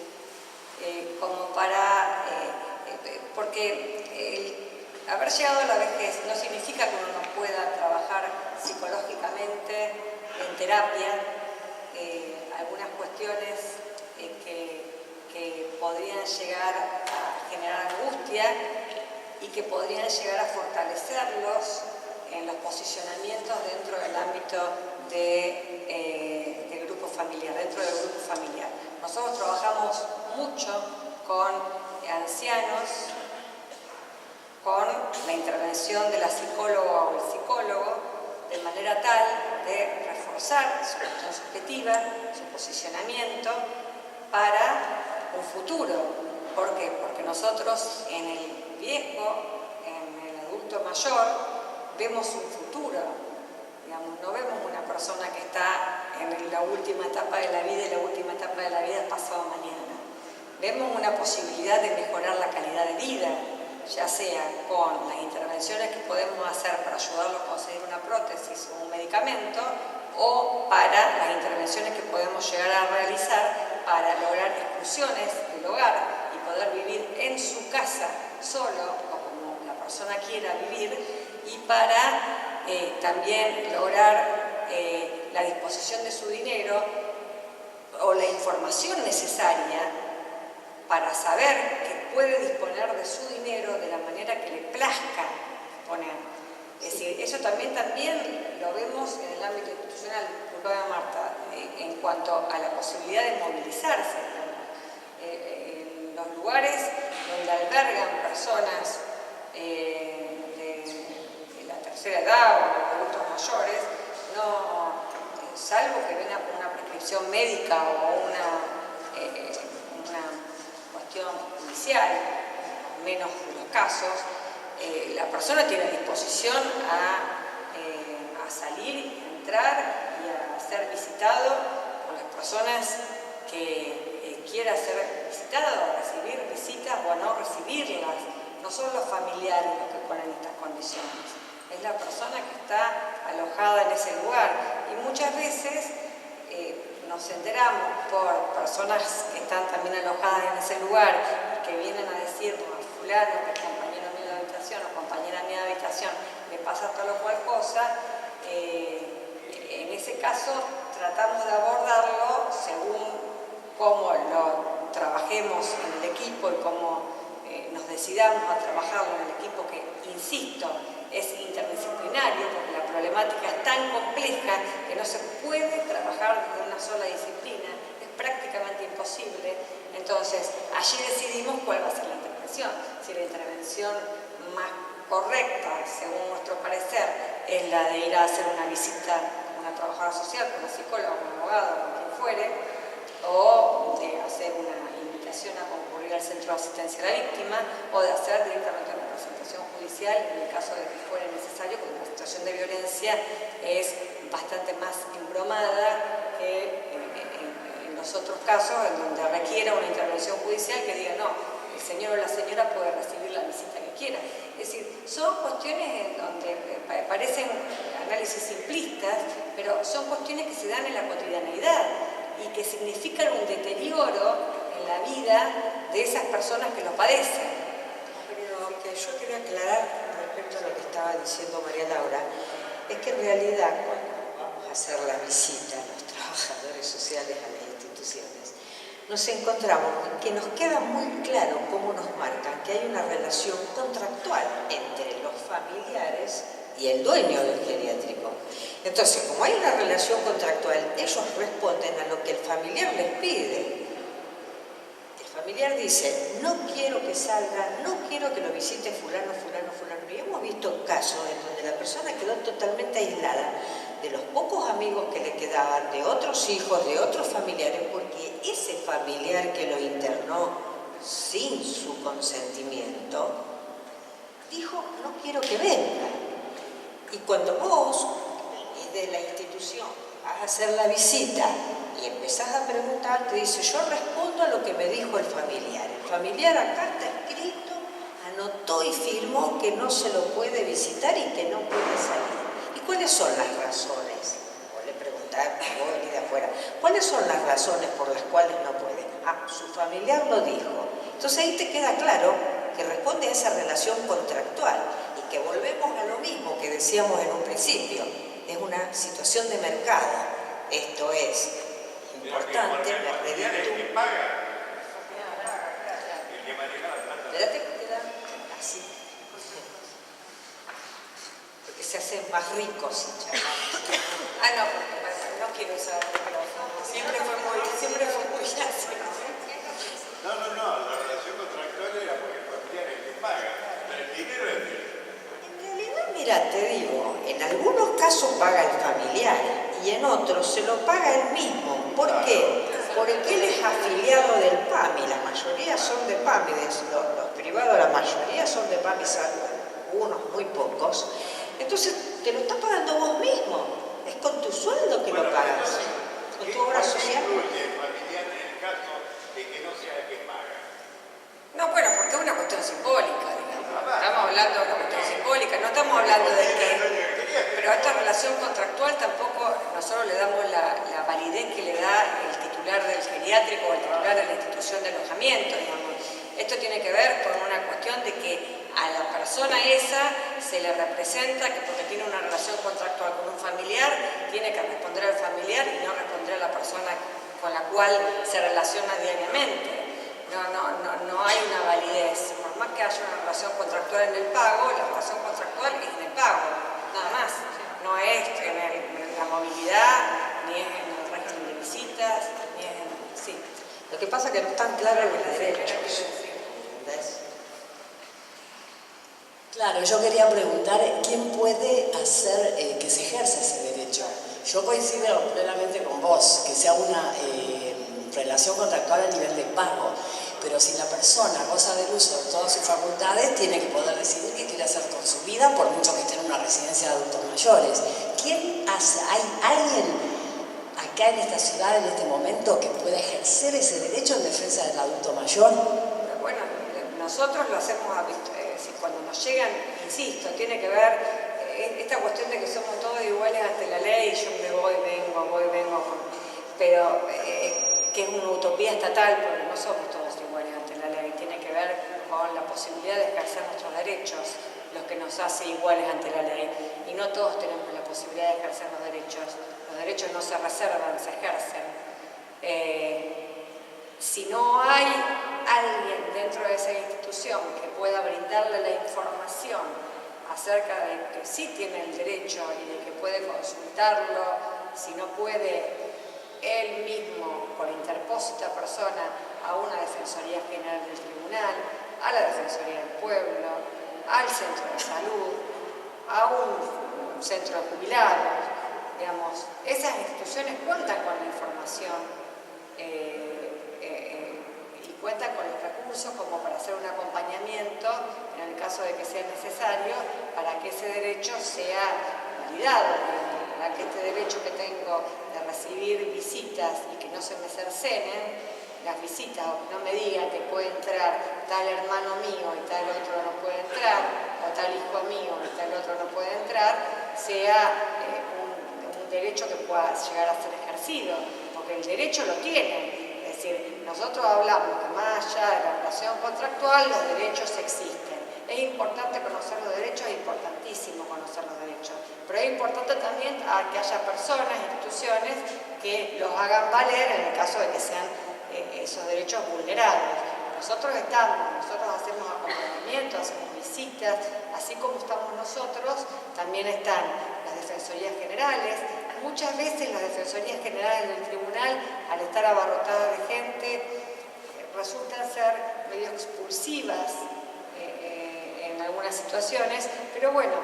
porque haber llegado a la vejez no significa que uno no pueda trabajar psicológicamente en terapia algunas cuestiones que podrían llegar a generar angustia y que podrían llegar a fortalecerlos en los posicionamientos dentro del ámbito del grupo familiar, dentro del grupo familiar. Nosotros trabajamos mucho con ancianos, con la intervención de la psicóloga o el psicólogo, de manera tal de reforzar su cuestión subjetiva, su posicionamiento para un futuro. ¿Por qué? Porque nosotros en el viejo, en el adulto mayor, vemos un futuro. Digamos, no vemos una persona que está en la última etapa de la vida y la última etapa de la vida es pasado mañana. Vemos una posibilidad de mejorar la calidad de vida, ya sea con las intervenciones que podemos hacer para ayudarlo a conseguir una prótesis o un medicamento, o para las intervenciones que podemos llegar a realizar para lograr exclusiones del hogar y poder vivir en su casa solo o como la persona quiera vivir, y para también lograr la disposición de su dinero o la información necesaria para saber que puede disponer de su dinero de la manera que le plazca disponer. Es decir, eso también lo vemos en el ámbito institucional, disculpame Marta, en cuanto a la posibilidad de movilizarse. En los lugares donde albergan personas de la tercera edad o de adultos mayores, salvo que venga con una prescripción médica o una cuestión judicial, menos de los casos, la persona tiene disposición a salir, a entrar y a ser visitado por las personas que quiera ser visitado, a recibir visitas o a no recibirlas. No son los familiares los que ponen estas condiciones, es la persona que está alojada en ese lugar. Y muchas veces nos enteramos por personas que están también alojadas en ese lugar y que vienen a decirnos a fulano, que es compañero mío de habitación o compañera mía de habitación, le pasa tal o cual cosa. En ese caso tratamos de abordarlo según cómo lo trabajemos en el equipo y cómo nos decidamos a trabajarlo en el equipo, que, insisto, es interdisciplinario, porque la problemática es tan compleja que no se puede trabajar desde una sola disciplina, es prácticamente imposible. Entonces, allí decidimos cuál va a ser la intervención. Si la intervención más correcta, según nuestro parecer, es la de ir a hacer una visita a una trabajadora social, con una psicóloga, con un abogado, con quien fuere, o de hacer una invitación a concurrir al centro de asistencia a la víctima, o de hacer directamente una presentación judicial en el caso de que fuera necesario, porque la situación de violencia es bastante más embromada que en los otros casos, en donde requiera una intervención judicial que diga no, el señor o la señora puede recibir la visita que quiera. Es decir, son cuestiones en donde parecen análisis simplistas, pero son cuestiones que se dan en la cotidianeidad y que significan un deterioro en la vida de esas personas que lo padecen. Pero lo que yo quería aclarar respecto a lo que estaba diciendo María Laura es que en realidad cuando vamos a hacer la visita a los trabajadores sociales a las instituciones, nos encontramos que nos queda muy claro cómo nos marcan que hay una relación contractual entre los familiares y el dueño del geriátrico. Entonces, como hay una relación contractual, ellos responden a lo que el familiar les pide. El familiar dice, no quiero que salga, no quiero que lo visite fulano, fulano, fulano. Y hemos visto casos en donde la persona quedó totalmente aislada de los pocos amigos que le quedaban, de otros hijos, de otros familiares, porque ese familiar que lo internó sin su consentimiento, dijo, no quiero que venga. Y cuando vos venís de la institución, vas a hacer la visita y empezás a preguntar, te dice, yo respondo a lo que me dijo el familiar. El familiar acá está escrito, anotó y firmó que no se lo puede visitar y que no puede salir. ¿Y cuáles son las razones? Vos le preguntás, vos venís de afuera, ¿cuáles son las razones por las cuales no puede? Ah, su familiar lo dijo. Entonces ahí te queda claro que responde a esa relación contractual y que volvemos a lo mismo que decíamos en un principio. Es una situación de mercado. Esto es importante, me reditúa. Espérate que te dan así. Porque se hacen más ricos sin charlar. No, porque no quiero usar el micrófono. Siempre fue muy así. No, la relación contractual era porque el familiar es el que paga, pero el dinero es de él. En realidad, mira, te digo, en algunos casos paga el familiar y en otros se lo paga él mismo. ¿Por qué? Porque él es afiliado del PAMI, la mayoría son de PAMI, los privados la mayoría son de PAMI, salvo unos muy pocos. Entonces te lo estás pagando vos mismo, es con tu sueldo que lo pagas, con tu obra social. El familiar en el caso de que no sea el que paga. No, bueno, porque es una cuestión simbólica, digamos. Estamos hablando de una cuestión simbólica, no estamos hablando de que... Pero a esta relación contractual tampoco nosotros le damos la validez que le da el titular del geriátrico o el titular de la institución de alojamiento, digamos. Esto tiene que ver con una cuestión de que a la persona esa se le representa que porque tiene una relación contractual con un familiar, tiene que responder al familiar y no responder a la persona con la cual se relaciona diariamente. No hay una validez. Por más que haya una relación contractual en el pago, la relación contractual es en el pago, nada más. No es en la movilidad, ni es en el régimen de visitas, ni es en... Sí. Lo que pasa es que no están claros los derechos. ¿Entendés? Claro, yo quería preguntar, ¿quién puede hacer que se ejerza ese derecho? Yo coincido plenamente con vos, que sea una relación contractual a nivel de pago, pero si la persona goza del uso de todas sus facultades, tiene que poder decidir qué quiere hacer con su vida, por mucho que esté en una residencia de adultos mayores. ¿Quién hace? ¿Hay alguien acá en esta ciudad, en este momento, que pueda ejercer ese derecho en defensa del adulto mayor? Bueno, nosotros lo hacemos cuando nos llegan, insisto, tiene que ver esta cuestión de que somos todos iguales ante la ley, yo me voy, vengo, pero que es una utopía estatal, porque no somos todos iguales ante la ley, tiene que ver con la posibilidad de ejercer nuestros derechos, los que nos hace iguales ante la ley, y no todos tenemos la posibilidad de ejercer los derechos no se reservan, se ejercen. Si no hay alguien dentro de esa institución que pueda brindarle la información acerca de que sí tiene el derecho y de que puede consultarlo, si no puede él mismo, por interpósita persona, a una Defensoría General del Tribunal, a la Defensoría del Pueblo, al centro de salud, a un centro de jubilados, digamos, esas instituciones cuentan con la información y cuentan con los recursos como para hacer un acompañamiento en el caso de que sea necesario para que ese derecho sea validado, para que este derecho que tengo de recibir visitas y que no se me cercenen las visitas, o que no me digan que puede entrar tal hermano mío y tal otro no puede entrar, o tal hijo mío y tal otro no puede entrar, sea un derecho que pueda llegar a ser ejercido, porque el derecho lo tienen. Es decir, nosotros hablamos que más allá de la relación contractual, los derechos existen. Es importante conocer los derechos, es importantísimo conocer los derechos, pero es importante también que haya personas, instituciones que los hagan valer en el caso de que sean esos derechos vulnerados. Nosotros hacemos acompañamiento, hacemos visitas, así como estamos nosotros, también están las defensorías generales. Muchas veces las defensorías generales del tribunal, al estar abarrotadas de gente, resultan ser medio expulsivas en algunas situaciones, pero bueno,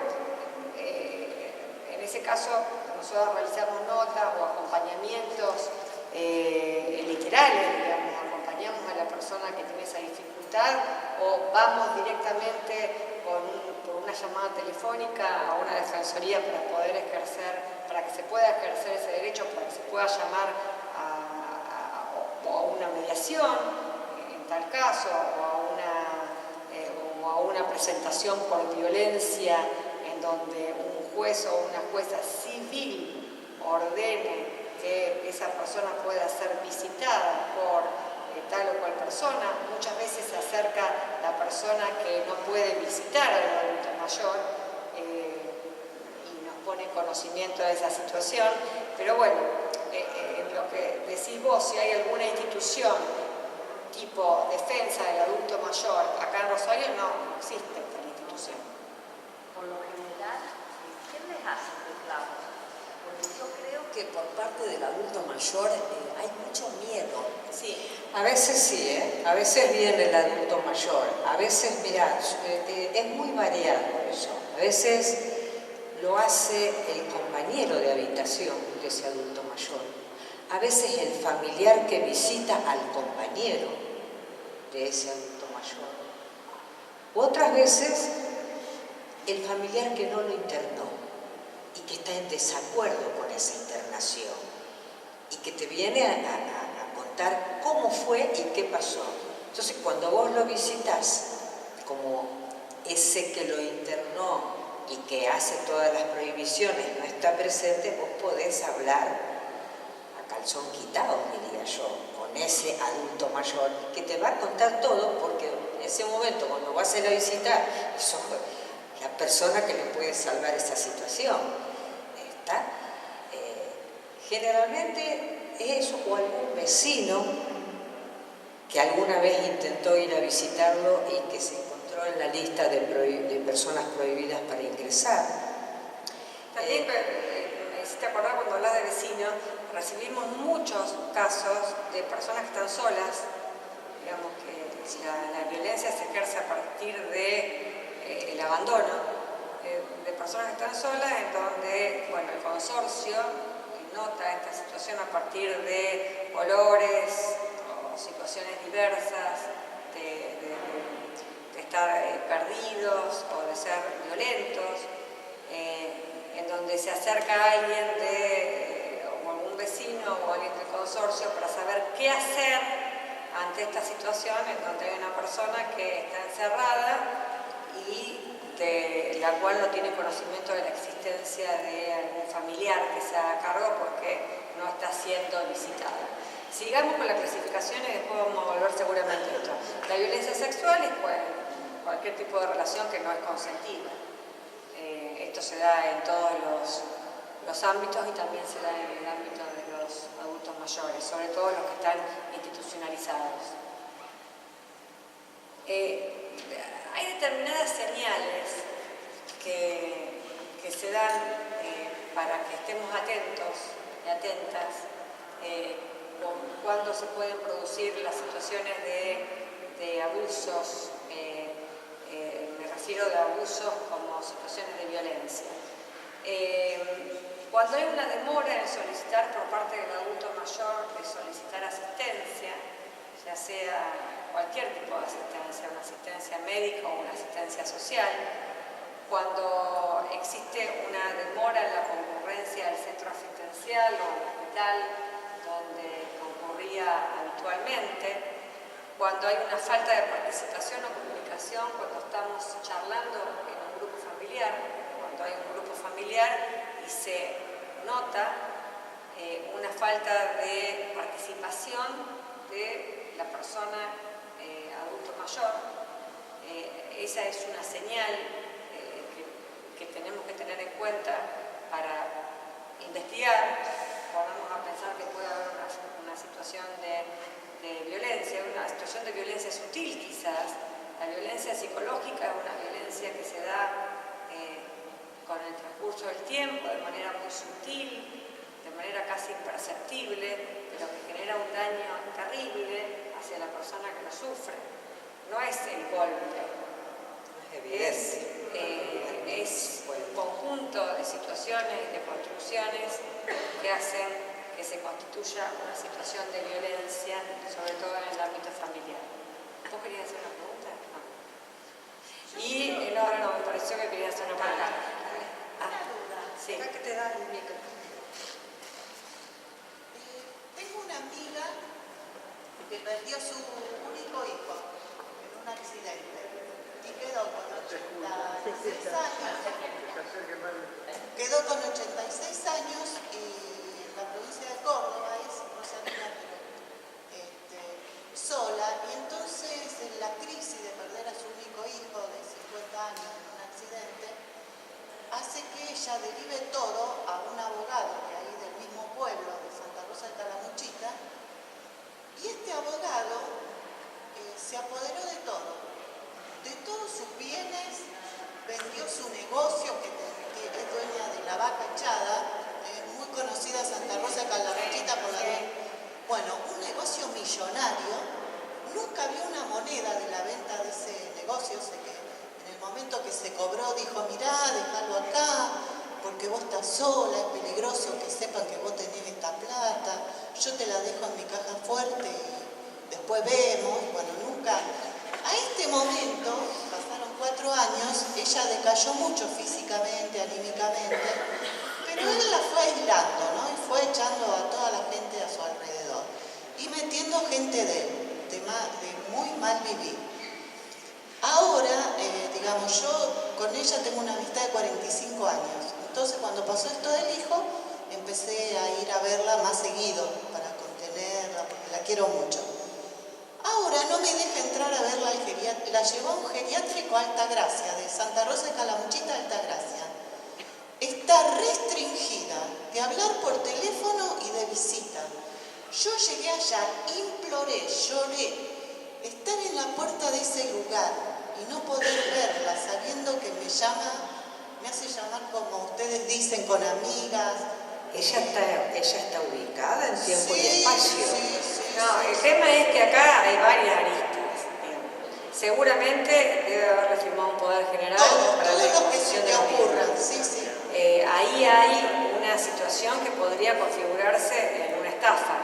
en ese caso nosotros realizamos notas o acompañamientos literales, digamos, acompañamos a la persona que tiene esa dificultad o vamos directamente por una llamada telefónica a una defensoría para poder ejercer, para que se pueda ejercer ese derecho, para que se pueda llamar a una mediación en tal caso o a una presentación por violencia en donde un juez o una jueza civil ordene que esa persona pueda ser visitada por tal o cual persona. Muchas veces se acerca la persona que no puede visitar al adulto mayor y nos pone en conocimiento de esa situación, pero bueno, en lo que decís vos, si hay alguna institución tipo defensa del adulto mayor, acá en Rosario no existe tal institución. Por lo general, ¿quién les hace reclamos? Porque yo creo que por parte del adulto mayor hay mucho miedo. Sí. A veces sí, a veces viene el adulto mayor, a veces, mirá, es muy variado eso. A veces lo hace el compañero de habitación de ese adulto mayor. A veces el familiar que visita al compañero de ese adulto mayor. U otras veces el familiar que no lo internó y que está en desacuerdo con esa internación y que te viene a contar cómo fue y qué pasó. Entonces, cuando vos lo visitas como ese que lo internó y que hace todas las prohibiciones no está presente, vos podés hablar a calzón quitado, diría yo, con ese adulto mayor que te va a contar todo, porque en ese momento, cuando vas a ir a visitar, sos la persona que le puede salvar esa situación. ¿Está? Generalmente es eso, o algún vecino que alguna vez intentó ir a visitarlo y que se encontró en la lista de personas prohibidas para ingresar. También me hiciste acordar cuando hablas de vecinos, recibimos muchos casos de personas que están solas, digamos que la violencia se ejerce a partir de el abandono, de personas que están solas, en donde, bueno, el consorcio nota esta situación a partir de olores o situaciones diversas, de estar perdidos o de ser violentos, en donde se acerca a alguien o algún vecino o alguien del consorcio para saber qué hacer ante esta situación en donde hay una persona que está encerrada y de la cual no tiene conocimiento de la existencia de algún familiar que se haga cargo porque no está siendo visitada. Sigamos con las clasificaciones y después vamos a volver seguramente a esto. La violencia sexual es cualquier tipo de relación que no es consentida. Esto se da en todos los ámbitos y también se da en el ámbito de los adultos mayores, sobre todo los que están institucionalizados. Hay determinadas señales que se dan para que estemos atentos y atentas cuando se pueden producir las situaciones de abusos, me refiero de abusos como situaciones de violencia. Cuando hay una demora en solicitar por parte del adulto mayor de solicitar asistencia, ya sea cualquier tipo de asistencia, una asistencia médica o una asistencia social, cuando existe una demora en la concurrencia al centro asistencial o al hospital donde concurría habitualmente, cuando hay una falta de participación o comunicación, cuando estamos charlando en un grupo familiar, cuando hay un grupo familiar y se nota una falta de participación de la persona adulto mayor, esa es una señal que tenemos que tener en cuenta para investigar. Podemos a pensar que puede haber una situación de violencia, una situación de violencia sutil quizás. La violencia psicológica es una violencia que se da con el transcurso del tiempo, de manera muy sutil, de manera casi imperceptible, pero que genera un daño terrible hacia la la persona que lo sufre, no es el golpe, es un conjunto de situaciones y de construcciones que hacen que se constituya una situación de violencia, sobre todo en el ámbito familiar. ¿Vos querías hacer una pregunta? No. Y no, me pareció que querías hacer una pregunta. Sí. Acá que te da el micrófono. Tengo una amiga que perdió su único hijo en un accidente y quedó con 86 años. Quedó con 86 años y en la provincia de Córdoba es Rosalina, pero sola. Y entonces en la crisis de perder a su único hijo de 50 años en un accidente, hace que ella derive todo a un abogado de ahí del mismo pueblo, de Santa Rosa de Calamuchita, y este abogado se apoderó de todos sus bienes, vendió su negocio, que es dueña de la vaca echada, muy conocida Santa Rosa de Calamuchita por la... Bueno, un negocio millonario, nunca vio una moneda de la venta de ese negocio, sé que en el momento que se cobró dijo, mirá, dejalo acá, porque vos estás sola, es peligroso que sepan que vos tenés esta plata, yo te la dejo en mi caja fuerte y después vemos. Bueno, nunca. A este momento, pasaron 4 años, ella decayó mucho físicamente, anímicamente, pero él la fue aislando, ¿no? Y fue echando a toda la gente a su alrededor y metiendo gente de él, de muy mal vivir. Ahora, digamos, yo con ella tengo una amistad de 45 años. Entonces, cuando pasó esto del hijo, empecé a ir a verla más seguido para contenerla, porque la quiero mucho. Ahora no me deja entrar a verla al geriátrico. La llevó a un geriátrico Altagracia, de Santa Rosa de Calamuchita a Altagracia. Está restringida de hablar por teléfono y de visita. Yo llegué allá, imploré, lloré, estar en la puerta de ese lugar y no poder verla, sabiendo que me hace llamar como ustedes dicen, con amigas. Ella está ubicada en tiempo y Sí, espacio. sí. No, el tema es que acá hay varias aristas. Seguramente debe haberle firmado un poder general para la Todo lo que se ejecución te de los ocurra, bienes. sí. Ahí hay una situación que podría configurarse en una estafa.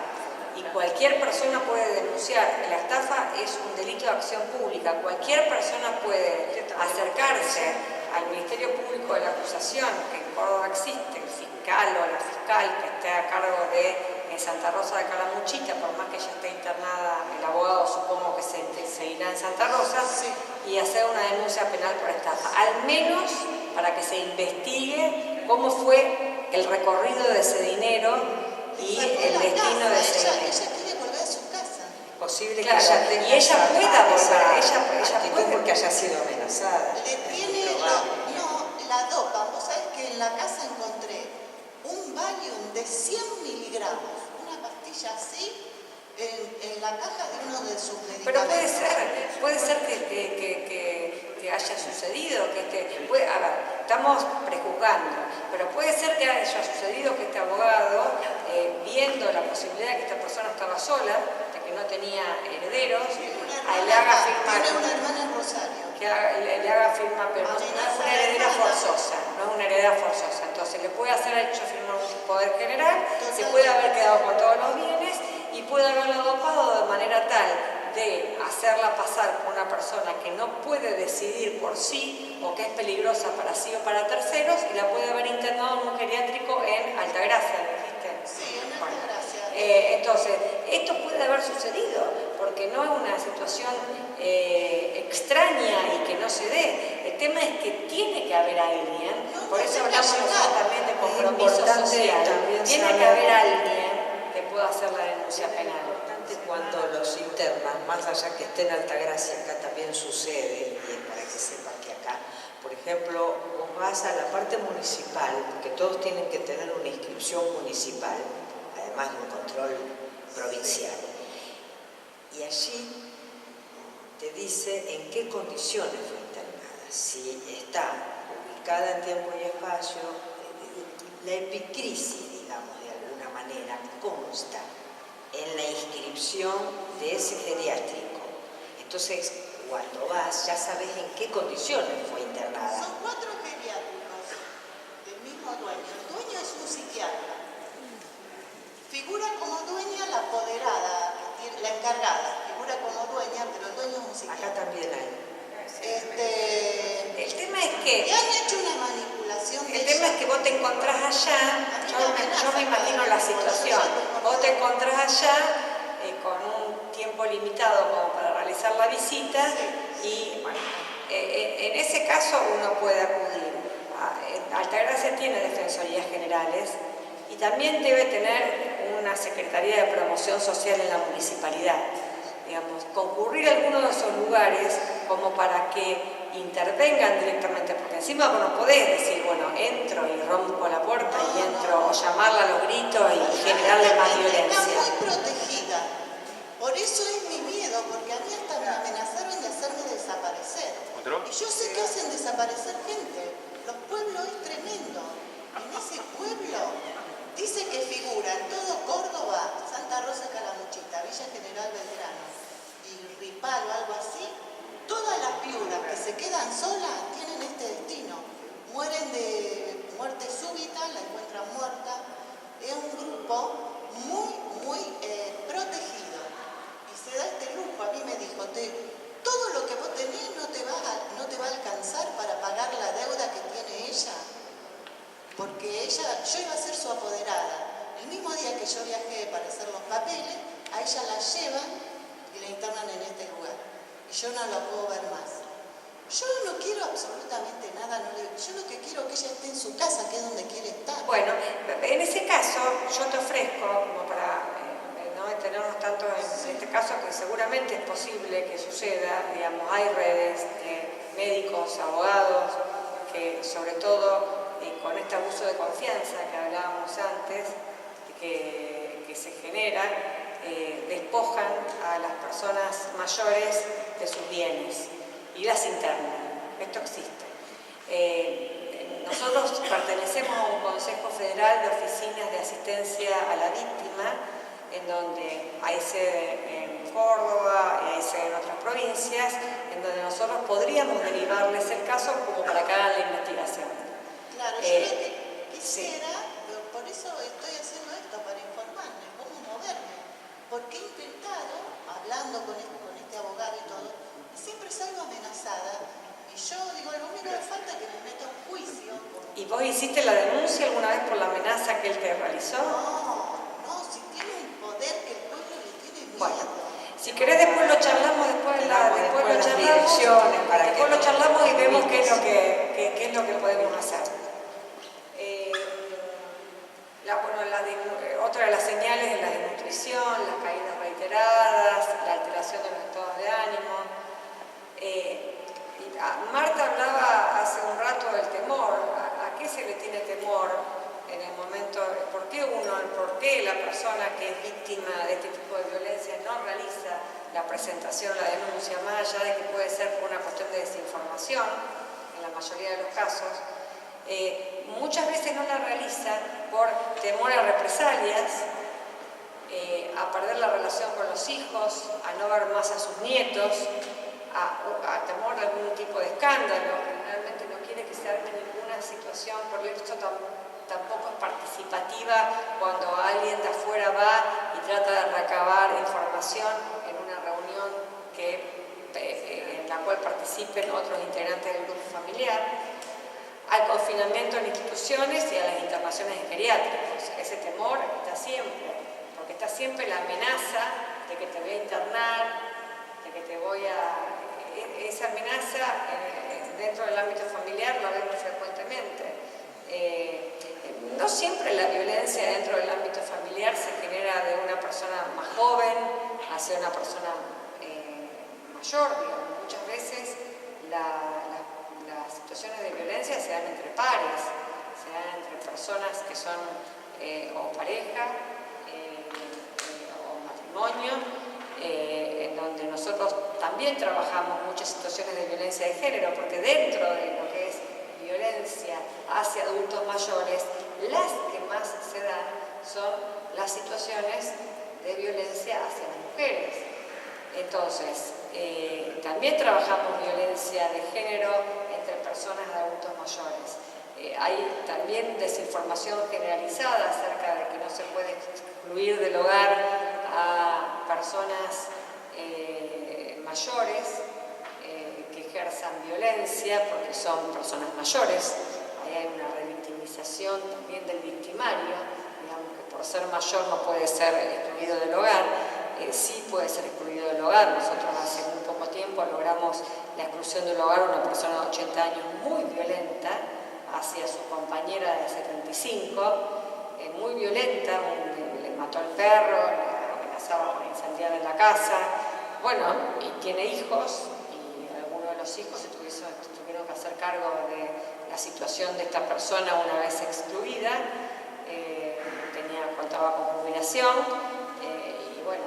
Y cualquier persona puede denunciar. La estafa es un delito de acción pública. Cualquier persona puede acercarse al Ministerio Público de la acusación, que en Córdoba existe, el fiscal o la fiscal que esté a cargo de Santa Rosa de Calamuchita, por más que ella esté internada, el abogado supongo que se irá en Santa Rosa, y hacer una denuncia penal por estafa. Al menos para que se investigue cómo fue el recorrido de ese dinero y el destino de ese dinero. Ella quiere volver a su casa. Es posible que Claro, ella tenga y ella esa pueda volver, esa ella actitud puede. porque haya sido amenazada. Le tiene, la dopa. Vos sabés que en la casa encontré un Valium de 100 miligramos, una pastilla así, en la caja de uno de sus medicamentos. Pero puede ser que haya sucedido, a ver, estamos prejuzgando, pero puede ser que haya sucedido que este abogado, viendo la posibilidad de que esta persona estaba sola, de que no tenía herederos, le haga firmar. Tiene una hermana en Rosario. Que le haga firma, pero no es una heredera forzosa, no es una heredera forzosa. Entonces le puede hacer hecho firmar un poder general, se puede haber quedado con todos los bienes y puede haberla dopado de manera tal de hacerla pasar por una persona que no puede decidir por sí o que es peligrosa para sí o para terceros y la puede haber internado en un geriátrico en Altagracia, ¿dijiste? Sí, en Altagracia. Entonces, esto puede haber sucedido porque no es una situación extraña y que no se dé. El tema es que tiene que haber alguien, por eso hablamos nosotros también de compromiso social, tiene que haber alguien que pueda hacer la denuncia penal. Cuando los internan, más allá que esté en Altagracia, acá también sucede, y para que sepan que acá, por ejemplo, vos vas a la parte municipal, porque todos tienen que tener una inscripción municipal, además de un control provincial, y allí te dice en qué condiciones fue internada, si está ubicada en tiempo y espacio, la epicrisis, digamos, de alguna manera, cómo está en la inscripción de ese geriátrico. Entonces, cuando vas, ya sabes en qué condiciones fue internada. Son 4 geriátricos del mismo dueño. El dueño es un psiquiatra. Figura como dueña la apoderada, la encargada. Figura como dueña, pero el dueño es un psiquiatra. Acá también hay. El tema es que... Y han hecho una manipulación de El tema es que vos te encontrás allá, yo me imagino la situación, vos te encontrás allá con un tiempo limitado como para realizar la visita y bueno, en ese caso uno puede acudir. Altagracia tiene defensorías generales y también debe tener una Secretaría de Promoción Social en la municipalidad. Digamos, concurrir a alguno de esos lugares como para que intervengan directamente, porque encima vos no podés decir, bueno, entro y rompo la puerta y entro, o llamarla a los gritos y generarle más violencia. Está muy protegida. Por eso es mi miedo, porque a mí hasta me amenazaron de hacerme desaparecer. Y yo sé que hacen desaparecer gente. Los pueblos es tremendo. En ese pueblo dice que figura en todo Córdoba, Santa Rosa Calamuchita, Villa General Belgrano y Ripal o algo así. Todas las viudas que se quedan solas tienen este destino. Mueren de muerte súbita, la encuentran muerta. Es un grupo muy protegido. Y se da este lujo. A mí me dijo, todo lo que vos tenés no te va a alcanzar para pagar la deuda que tiene ella. Porque yo iba a ser su apoderada. El mismo día que yo viajé para hacer los papeles, a ella la llevan y la internan en este lugar. Y yo no la puedo ver más. Yo no quiero absolutamente nada, yo lo que quiero es que ella esté en su casa, que es donde quiere estar. Bueno, en ese caso yo te ofrezco, como para no detenernos tanto en este caso, que seguramente es posible que suceda, digamos, hay redes de médicos, abogados, que sobre todo con este abuso de confianza que hablábamos antes, que se genera, despojan a las personas mayores de sus bienes y las internan. Esto existe. Nosotros pertenecemos a un Consejo Federal de Oficinas de Asistencia a la Víctima, en donde hay sede en Córdoba y hay sede en otras provincias, en donde nosotros podríamos derivarles el caso como para que hagan la investigación. Claro, yo lo que quisiera, por eso estoy haciendo esto, para informarme, cómo moverme. Porque he intentado, hablando con este abogado y todo, y siempre salgo amenazada. Y yo digo, lo único que falta es que me meta un juicio. ¿Y vos hiciste la denuncia alguna vez por la amenaza que él te realizó? No, si tiene un poder que el pueblo le tiene miedo. Bueno, si querés después lo charlamos, después lo charlamos y vemos qué es lo que podemos hacer. Otra de las señales es la desnutrición, las caídas reiteradas, la alteración de los estados de ánimo. Marta hablaba hace un rato del temor. ¿A qué se le tiene temor en el momento? ¿Por qué la persona que es víctima de este tipo de violencia no realiza la presentación, la denuncia, más allá de que puede ser por una cuestión de desinformación, en la mayoría de los casos? Muchas veces no la realiza por temor a represalias, a perder la relación con los hijos, a no ver más a sus nietos, a temor de algún tipo de escándalo. Generalmente no quiere que se arme ninguna situación, por eso tampoco es participativa cuando alguien de afuera va y trata de recabar información en una reunión en la cual participen otros integrantes del grupo familiar, al confinamiento en instituciones y a las internaciones en geriátricos. Ese temor está siempre, porque está siempre la amenaza de que te voy a internar, de que te voy a... Esa amenaza dentro del ámbito familiar la vemos frecuentemente. No siempre la violencia dentro del ámbito familiar se genera de una persona más joven hacia una persona mayor, digamos. Muchas veces las situaciones de violencia se dan entre pares, se dan entre personas que son o pareja o matrimonio, en donde nosotros también trabajamos muchas situaciones de violencia de género, porque dentro de lo que es violencia hacia adultos mayores, las que más se dan son las situaciones de violencia hacia las mujeres. Entonces, también trabajamos violencia de género entre personas de adultos mayores. Hay también desinformación generalizada acerca de que no se puede excluir del hogar a personas mayores que ejerzan violencia porque son personas mayores. Ahí hay una revictimización también del victimario, digamos que por ser mayor no puede ser excluido del hogar. Sí puede ser excluido del hogar. Nosotros hace muy poco tiempo logramos la exclusión del hogar de una persona de 80 años muy violenta hacia su compañera de 75, muy violenta, le mató al perro, le amenazaba con incendiar en la casa. Bueno, y tiene hijos, y algunos de los hijos se tuvieron que hacer cargo de la situación de esta persona una vez excluida. Contaba con jubilación, y bueno,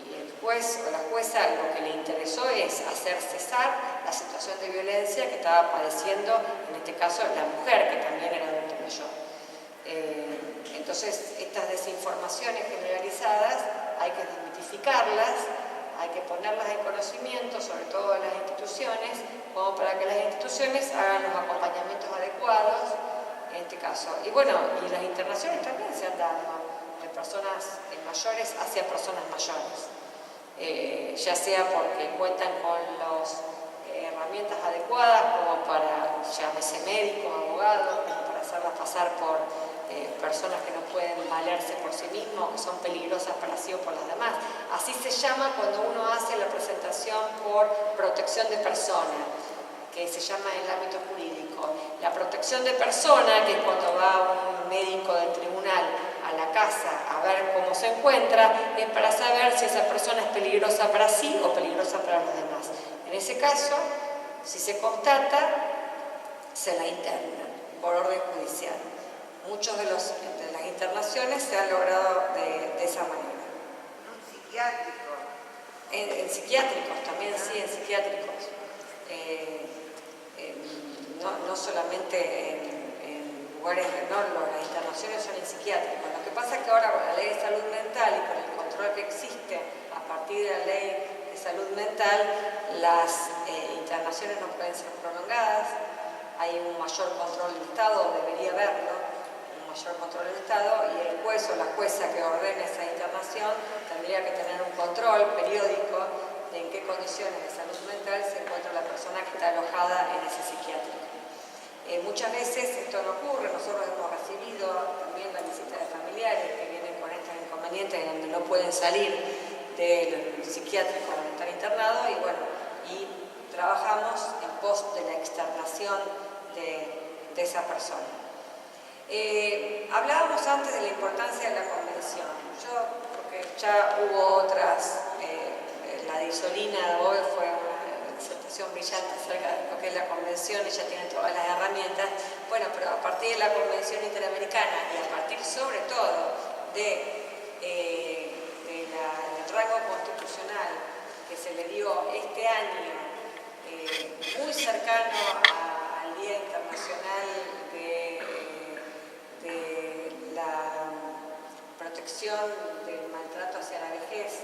y el juez o la jueza lo que le interesó es hacer cesar la situación de violencia que estaba padeciendo, en este caso, la mujer, que también era adulto mayor. Entonces, estas desinformaciones generalizadas hay que desmitificarlas, hay que ponerlas en conocimiento, sobre todo en las instituciones, como para que las instituciones hagan los acompañamientos adecuados, en este caso. Y bueno, y las internaciones también se han dado de personas mayores hacia personas mayores, ya sea porque cuentan con las herramientas adecuadas como para, llámese médico, abogado, como para hacerlas pasar por personas que no pueden valerse por sí mismos, que son peligrosas para sí o por las demás. Así se llama cuando uno hace la presentación por protección de persona, que se llama en el ámbito jurídico. La protección de persona, que es cuando va un médico del tribunal a la casa a ver cómo se encuentra, es para saber si esa persona es peligrosa para sí o peligrosa para los demás. En ese caso, si se constata, se la interna por orden judicial. Muchas de las internaciones se han logrado de esa manera. Un psiquiátrico. En psiquiátricos también, sí, en psiquiátricos. No solamente en lugares, las internaciones son en psiquiátricos. Lo que pasa es que ahora con la ley de salud mental y con el control que existe a partir de la ley de salud mental, las internaciones no pueden ser prolongadas, hay un mayor control del Estado, debería haberlo, un mayor control del Estado, y el juez o la jueza que ordene esa internación tendría que tener un control periódico de en qué condiciones de salud mental se encuentra la persona que está alojada en ese psiquiátrico. Muchas veces esto no ocurre. Nosotros hemos recibido también la visita de familiares que vienen con estos inconvenientes donde no pueden salir del psiquiátrico donde están internados, y bueno, y trabajamos en pos de la externación de esa persona. Hablábamos antes de la importancia de la convención. Porque ya hubo otras, la de Isolina de Boe fue una disertación brillante acerca de lo que es la convención, ella tiene todas las herramientas. Bueno, pero a partir de la Convención Interamericana y a partir sobre todo del rango constitucional que se le dio este año, muy cercano al Día Internacional de la protección del maltrato hacia la vejez,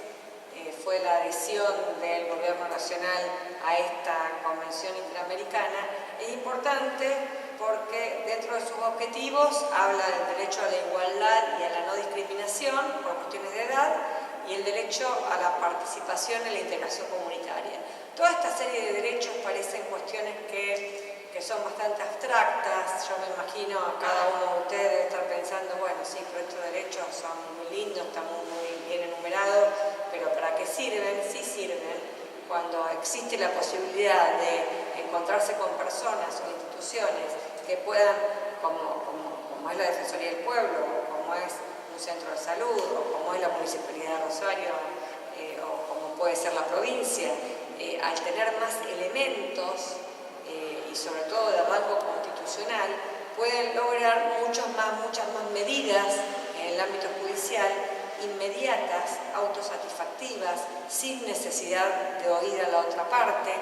fue la adhesión del Gobierno Nacional a esta Convención Interamericana. Es importante porque dentro de sus objetivos habla del derecho a la igualdad y a la no discriminación por cuestiones de edad y el derecho a la participación en la integración comunitaria. Toda esta serie de derechos parecen cuestiones que son bastante abstractas. Yo me imagino a cada uno de ustedes debe estar pensando, bueno, sí, pero estos derechos son muy lindos, están muy bien enumerados, pero ¿para qué sirven? Sí sirven cuando existe la posibilidad de encontrarse con personas o instituciones que puedan, como es la Defensoría del Pueblo, o como es un centro de salud, o como es la Municipalidad de Rosario, o como puede ser la provincia, al tener más elementos y sobre todo de rango constitucional, pueden lograr muchas más medidas en el ámbito judicial, inmediatas, autosatisfactivas, sin necesidad de oír a la otra parte,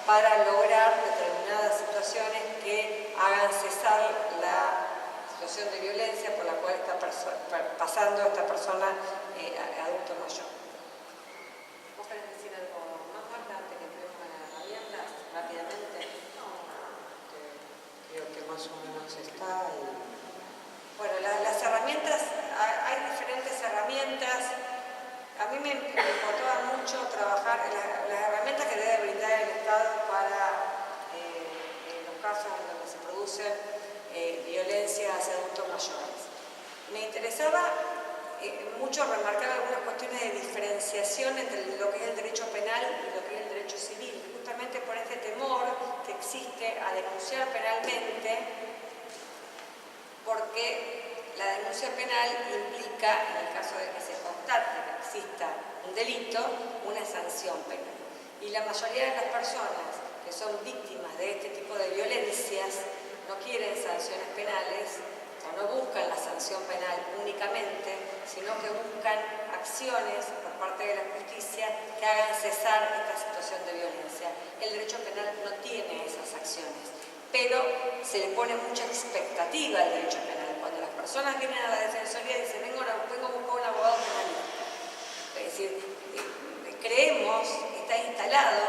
para lograr determinadas situaciones que hagan cesar la situación de violencia por la cual está pasando esta persona adulto mayor. ¿Vos querés decir algo? interesaba mucho remarcar algunas cuestiones de diferenciación entre lo que es el derecho penal y lo que es el derecho civil, justamente por este temor que existe a denunciar penalmente, porque la denuncia penal implica, en el caso de que se constate que exista un delito, una sanción penal. Y la mayoría de las personas que son víctimas de este tipo de violencias no quieren sanciones penales o no buscan la sanción penal únicamente, sino que buscan acciones por parte de la justicia que hagan cesar esta situación de violencia. El derecho penal no tiene esas acciones, pero se le pone mucha expectativa al derecho penal. Cuando las personas vienen a la Defensoría y dicen, vengo a buscar un abogado penalista. Es decir, creemos, está instalado,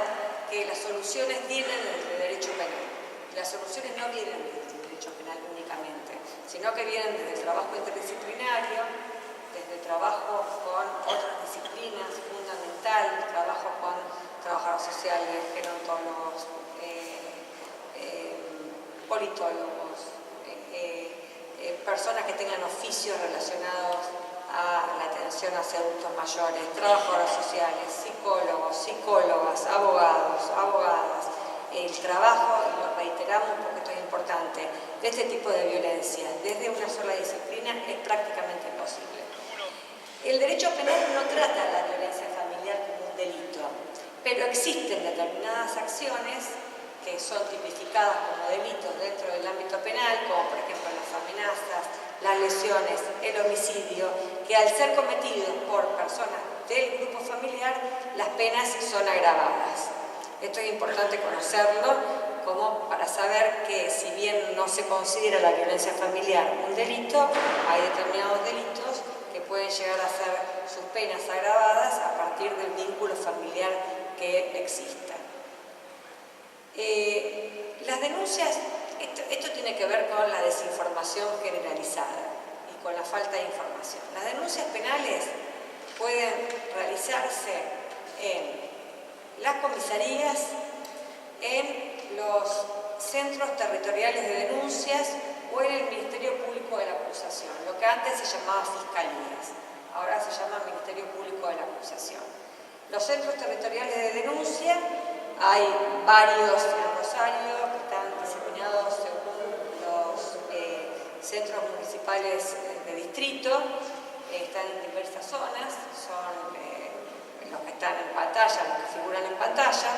que las soluciones vienen del derecho penal. Las soluciones no vienen del derecho penal únicamente, sino que vienen desde el trabajo interdisciplinario, desde el trabajo con otras disciplinas, fundamental, trabajo con trabajadores sociales, gerontólogos, politólogos, personas que tengan oficios relacionados a la atención hacia adultos mayores, trabajadores sociales, psicólogos, psicólogas, abogados, abogadas. El trabajo, y lo reiteramos porque esto es importante, de este tipo de violencia desde una sola disciplina es prácticamente imposible. El derecho penal no trata la violencia familiar como un delito, pero existen determinadas acciones que son tipificadas como delitos dentro del ámbito penal, como por ejemplo las amenazas, las lesiones, el homicidio, que al ser cometidos por personas del grupo familiar, las penas son agravadas. Esto es importante conocerlo como para saber que si bien no se considera la violencia familiar un delito, hay determinados delitos que pueden llegar a ser sus penas agravadas a partir del vínculo familiar que exista. Las denuncias, esto tiene que ver con la desinformación generalizada y con la falta de información. Las denuncias penales pueden realizarse en las comisarías, en los centros territoriales de denuncias o en el Ministerio Público de la Acusación, lo que antes se llamaba Fiscalías, ahora se llama Ministerio Público de la Acusación. Los centros territoriales de denuncia, hay varios en Rosario que están diseminados según los centros municipales de distrito, están en diversas zonas, son los que están en pantalla, los que figuran en pantalla,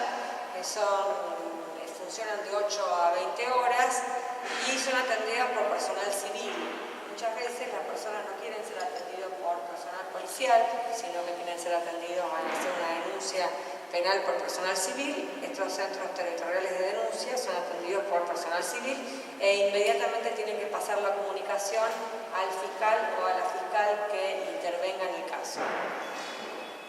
funcionan de 8 a 20 horas y son atendidas por personal civil. Muchas veces las personas no quieren ser atendidas por personal policial, sino que quieren ser atendidos al hacer una denuncia penal por personal civil. Estos centros territoriales de denuncia son atendidos por personal civil e inmediatamente tienen que pasar la comunicación al fiscal o a la fiscal que intervenga en el caso.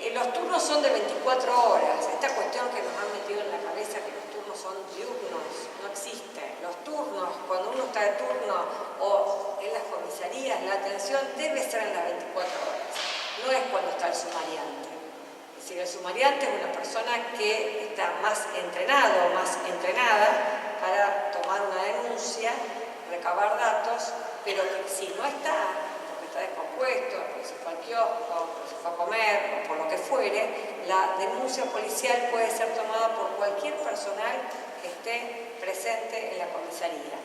Los turnos son de 24 horas. Esta cuestión que nos han metido en la cabeza que los turnos son diurnos, no existe. Los turnos, cuando uno está de turno o en las comisarías, la atención debe ser en las 24 horas. No es cuando está el sumariante. Es decir, el sumariante es una persona que está más entrenado o más entrenada para tomar una denuncia, recabar datos, pero que si no está, porque está descompuesto, porque se fue al kiosco, porque se fue a comer o por lo que fuere, la denuncia policial puede ser tomada por cualquier personal que esté presente en la comisaría.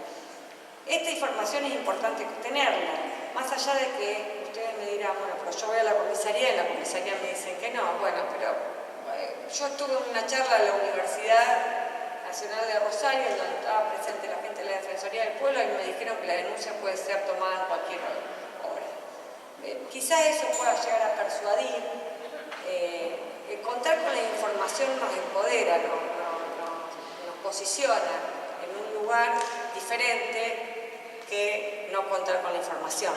Esta información es importante tenerla, más allá de que ustedes me dirán, bueno, pero yo voy a la comisaría y en la comisaría me dicen que no. Bueno, pero yo estuve en una charla en la Universidad Nacional de Rosario, en donde estaba presente la gente de la Defensoría del Pueblo, y me dijeron que la denuncia puede ser tomada en cualquier hora. Quizás eso pueda llegar a persuadir. Contar con la información nos empodera, nos posiciona en un lugar diferente que no contar con la información.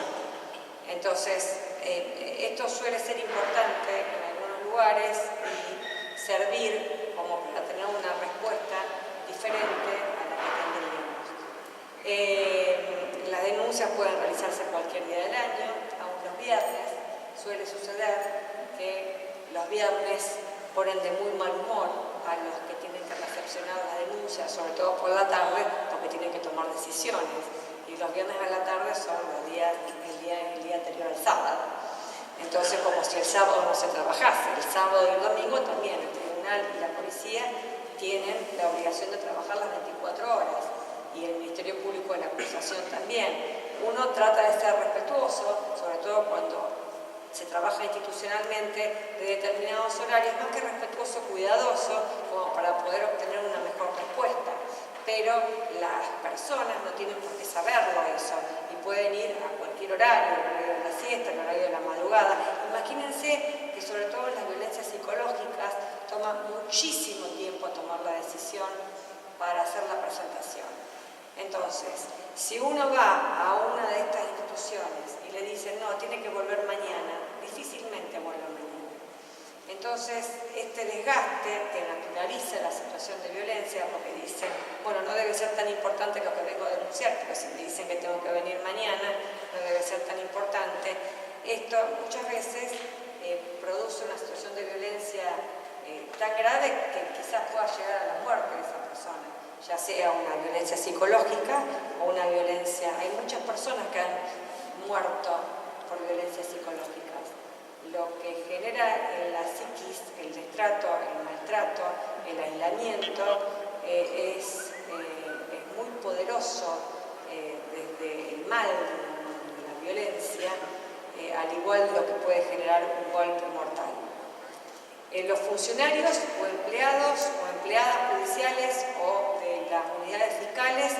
Entonces, esto suele ser importante en algunos lugares y servir como para tener una respuesta diferente a la que tendríamos. Las denuncias pueden realizarse cualquier día del año, aun los viernes. Suele suceder que los viernes ponen de muy mal humor a los que tienen que recepcionar las denuncias, sobre todo por la tarde, porque tienen que tomar decisiones. y los viernes a la tarde son el día anterior al sábado. Entonces, como si el sábado no se trabajase. El sábado y el domingo también el tribunal y la policía tienen la obligación de trabajar las 24 horas y el Ministerio Público de la acusación también. Uno trata de ser respetuoso, sobre todo cuando se trabaja institucionalmente de determinados horarios, más que respetuoso, cuidadoso, como para poder obtener una mejor respuesta. Pero las personas no tienen por qué saberlo eso y pueden ir a cualquier horario, el horario de la siesta, el horario de la madrugada. Imagínense que sobre todo en las violencias psicológicas toma muchísimo tiempo tomar la decisión para hacer la presentación. Entonces, si uno va a una de estas instituciones y le dicen, no, tiene que volver mañana, difícilmente vuelve mañana. Entonces, este desgaste que naturaliza la situación de violencia, porque dicen, bueno, no debe ser tan importante lo que vengo a denunciar, pero si me dicen que tengo que venir mañana, no debe ser tan importante. Esto muchas veces produce una situación de violencia tan grave que quizás pueda llegar a la muerte de esa persona, ya sea una violencia psicológica o una violencia. Hay muchas personas que han muerto por violencias psicológicas. Lo que genera en la psiquis, el destrato, el maltrato, el aislamiento, es muy poderoso desde el mal, la violencia, al igual de lo que puede generar un golpe mortal. Los funcionarios o empleados o empleadas judiciales o de las unidades fiscales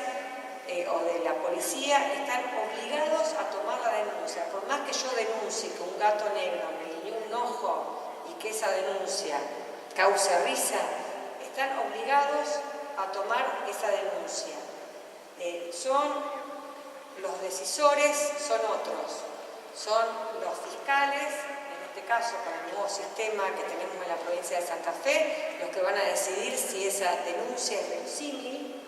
o de la policía están obligados a tomar la denuncia. Por más que yo denuncie que un gato negro me guiñó un ojo y que esa denuncia cause risa, están obligados a tomar esa denuncia. Son los decisores, son otros, son los fiscales, en este caso con el nuevo sistema que tenemos en la provincia de Santa Fe, los que van a decidir si esa denuncia es verosímil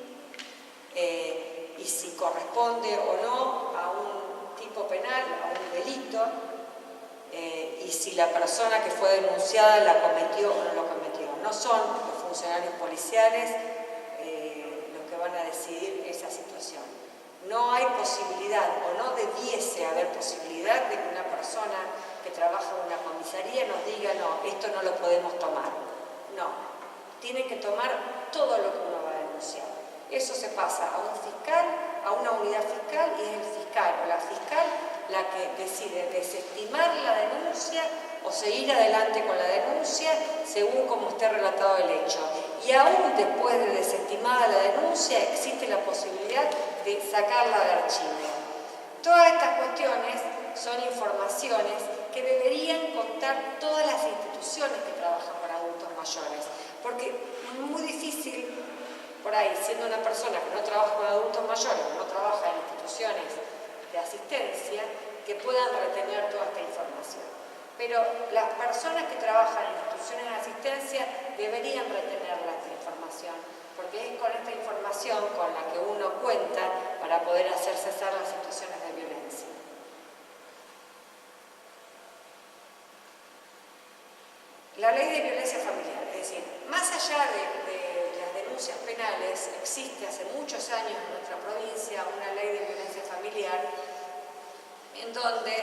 y si corresponde o no a un tipo penal, a un delito, y si la persona que fue denunciada la cometió o no lo cometió. No son los funcionarios policiales los que van a decidir esa situación. No hay posibilidad, o no debiese haber posibilidad de que una persona que trabaja en una comisaría nos diga, no, esto no lo podemos tomar. No, tiene que tomar todo lo que uno va a denunciar. Eso se pasa a un fiscal, a una unidad fiscal, y es el fiscal o la fiscal la que decide desestimar la denuncia o seguir adelante con la denuncia según como esté relatado el hecho. Y aún después de desestimada la denuncia existe la posibilidad de sacarla de archivo. Todas estas cuestiones son informaciones que deberían contar todas las instituciones que trabajan con adultos mayores, porque es muy difícil por ahí, siendo una persona que no trabaja con adultos mayores, no trabaja en instituciones de asistencia, que puedan retener toda esta información. Pero las personas que trabajan en instituciones de asistencia deberían retener esta información, porque es con esta información con la que uno cuenta para poder hacer cesar las situaciones de violencia. La ley de violencia familiar, es decir, más allá de las denuncias penales, existe hace muchos años en nuestra provincia una ley de violencia familiar en donde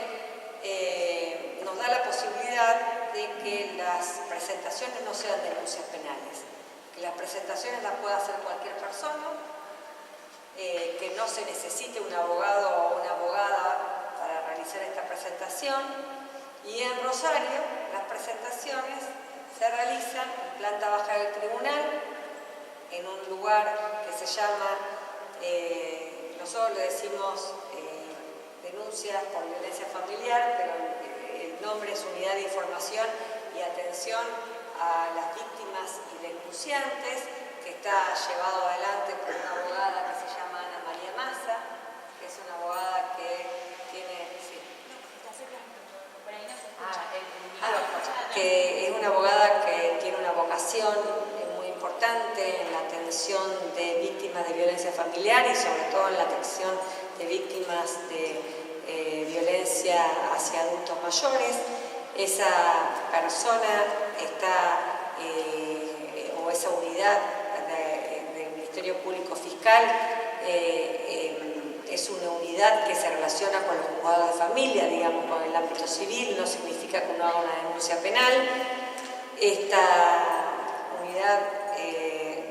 nos da la posibilidad de que las presentaciones no sean denuncias penales, que las presentaciones las pueda hacer cualquier persona, que no se necesite un abogado o una abogada para realizar esta presentación, y en Rosario las presentaciones se realizan en planta baja del tribunal, en un lugar que se llama, nosotros le decimos denuncias por violencia familiar, pero el nombre es Unidad de Información y Atención a las Víctimas y Denunciantes, que está llevado adelante por una abogada que se llama Ana María Massa, que es una abogada que tiene... Sí. Que es una abogada que tiene una vocación muy importante en la atención de víctimas de violencia familiar y sobre todo en la atención de víctimas de violencia hacia adultos mayores. Esa persona está, o esa unidad del Ministerio Público Fiscal es una unidad que se relaciona con los juzgados de familia, digamos, con el ámbito civil, no significa que uno haga una denuncia penal. Esta unidad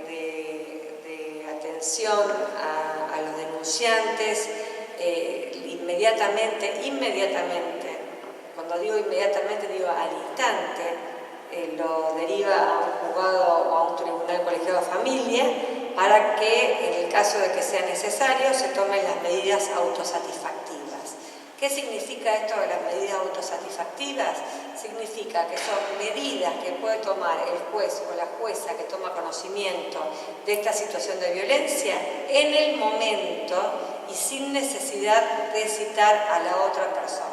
de atención a los denunciantes inmediatamente, cuando digo inmediatamente digo al instante, lo deriva a un juzgado o a un tribunal colegiado de familia para que en el caso de que sea necesario se tomen las medidas autosatisfactivas. ¿Qué significa esto de las medidas autosatisfactivas? Significa que son medidas que puede tomar el juez o la jueza que toma conocimiento de esta situación de violencia en el momento y sin necesidad de citar a la otra persona.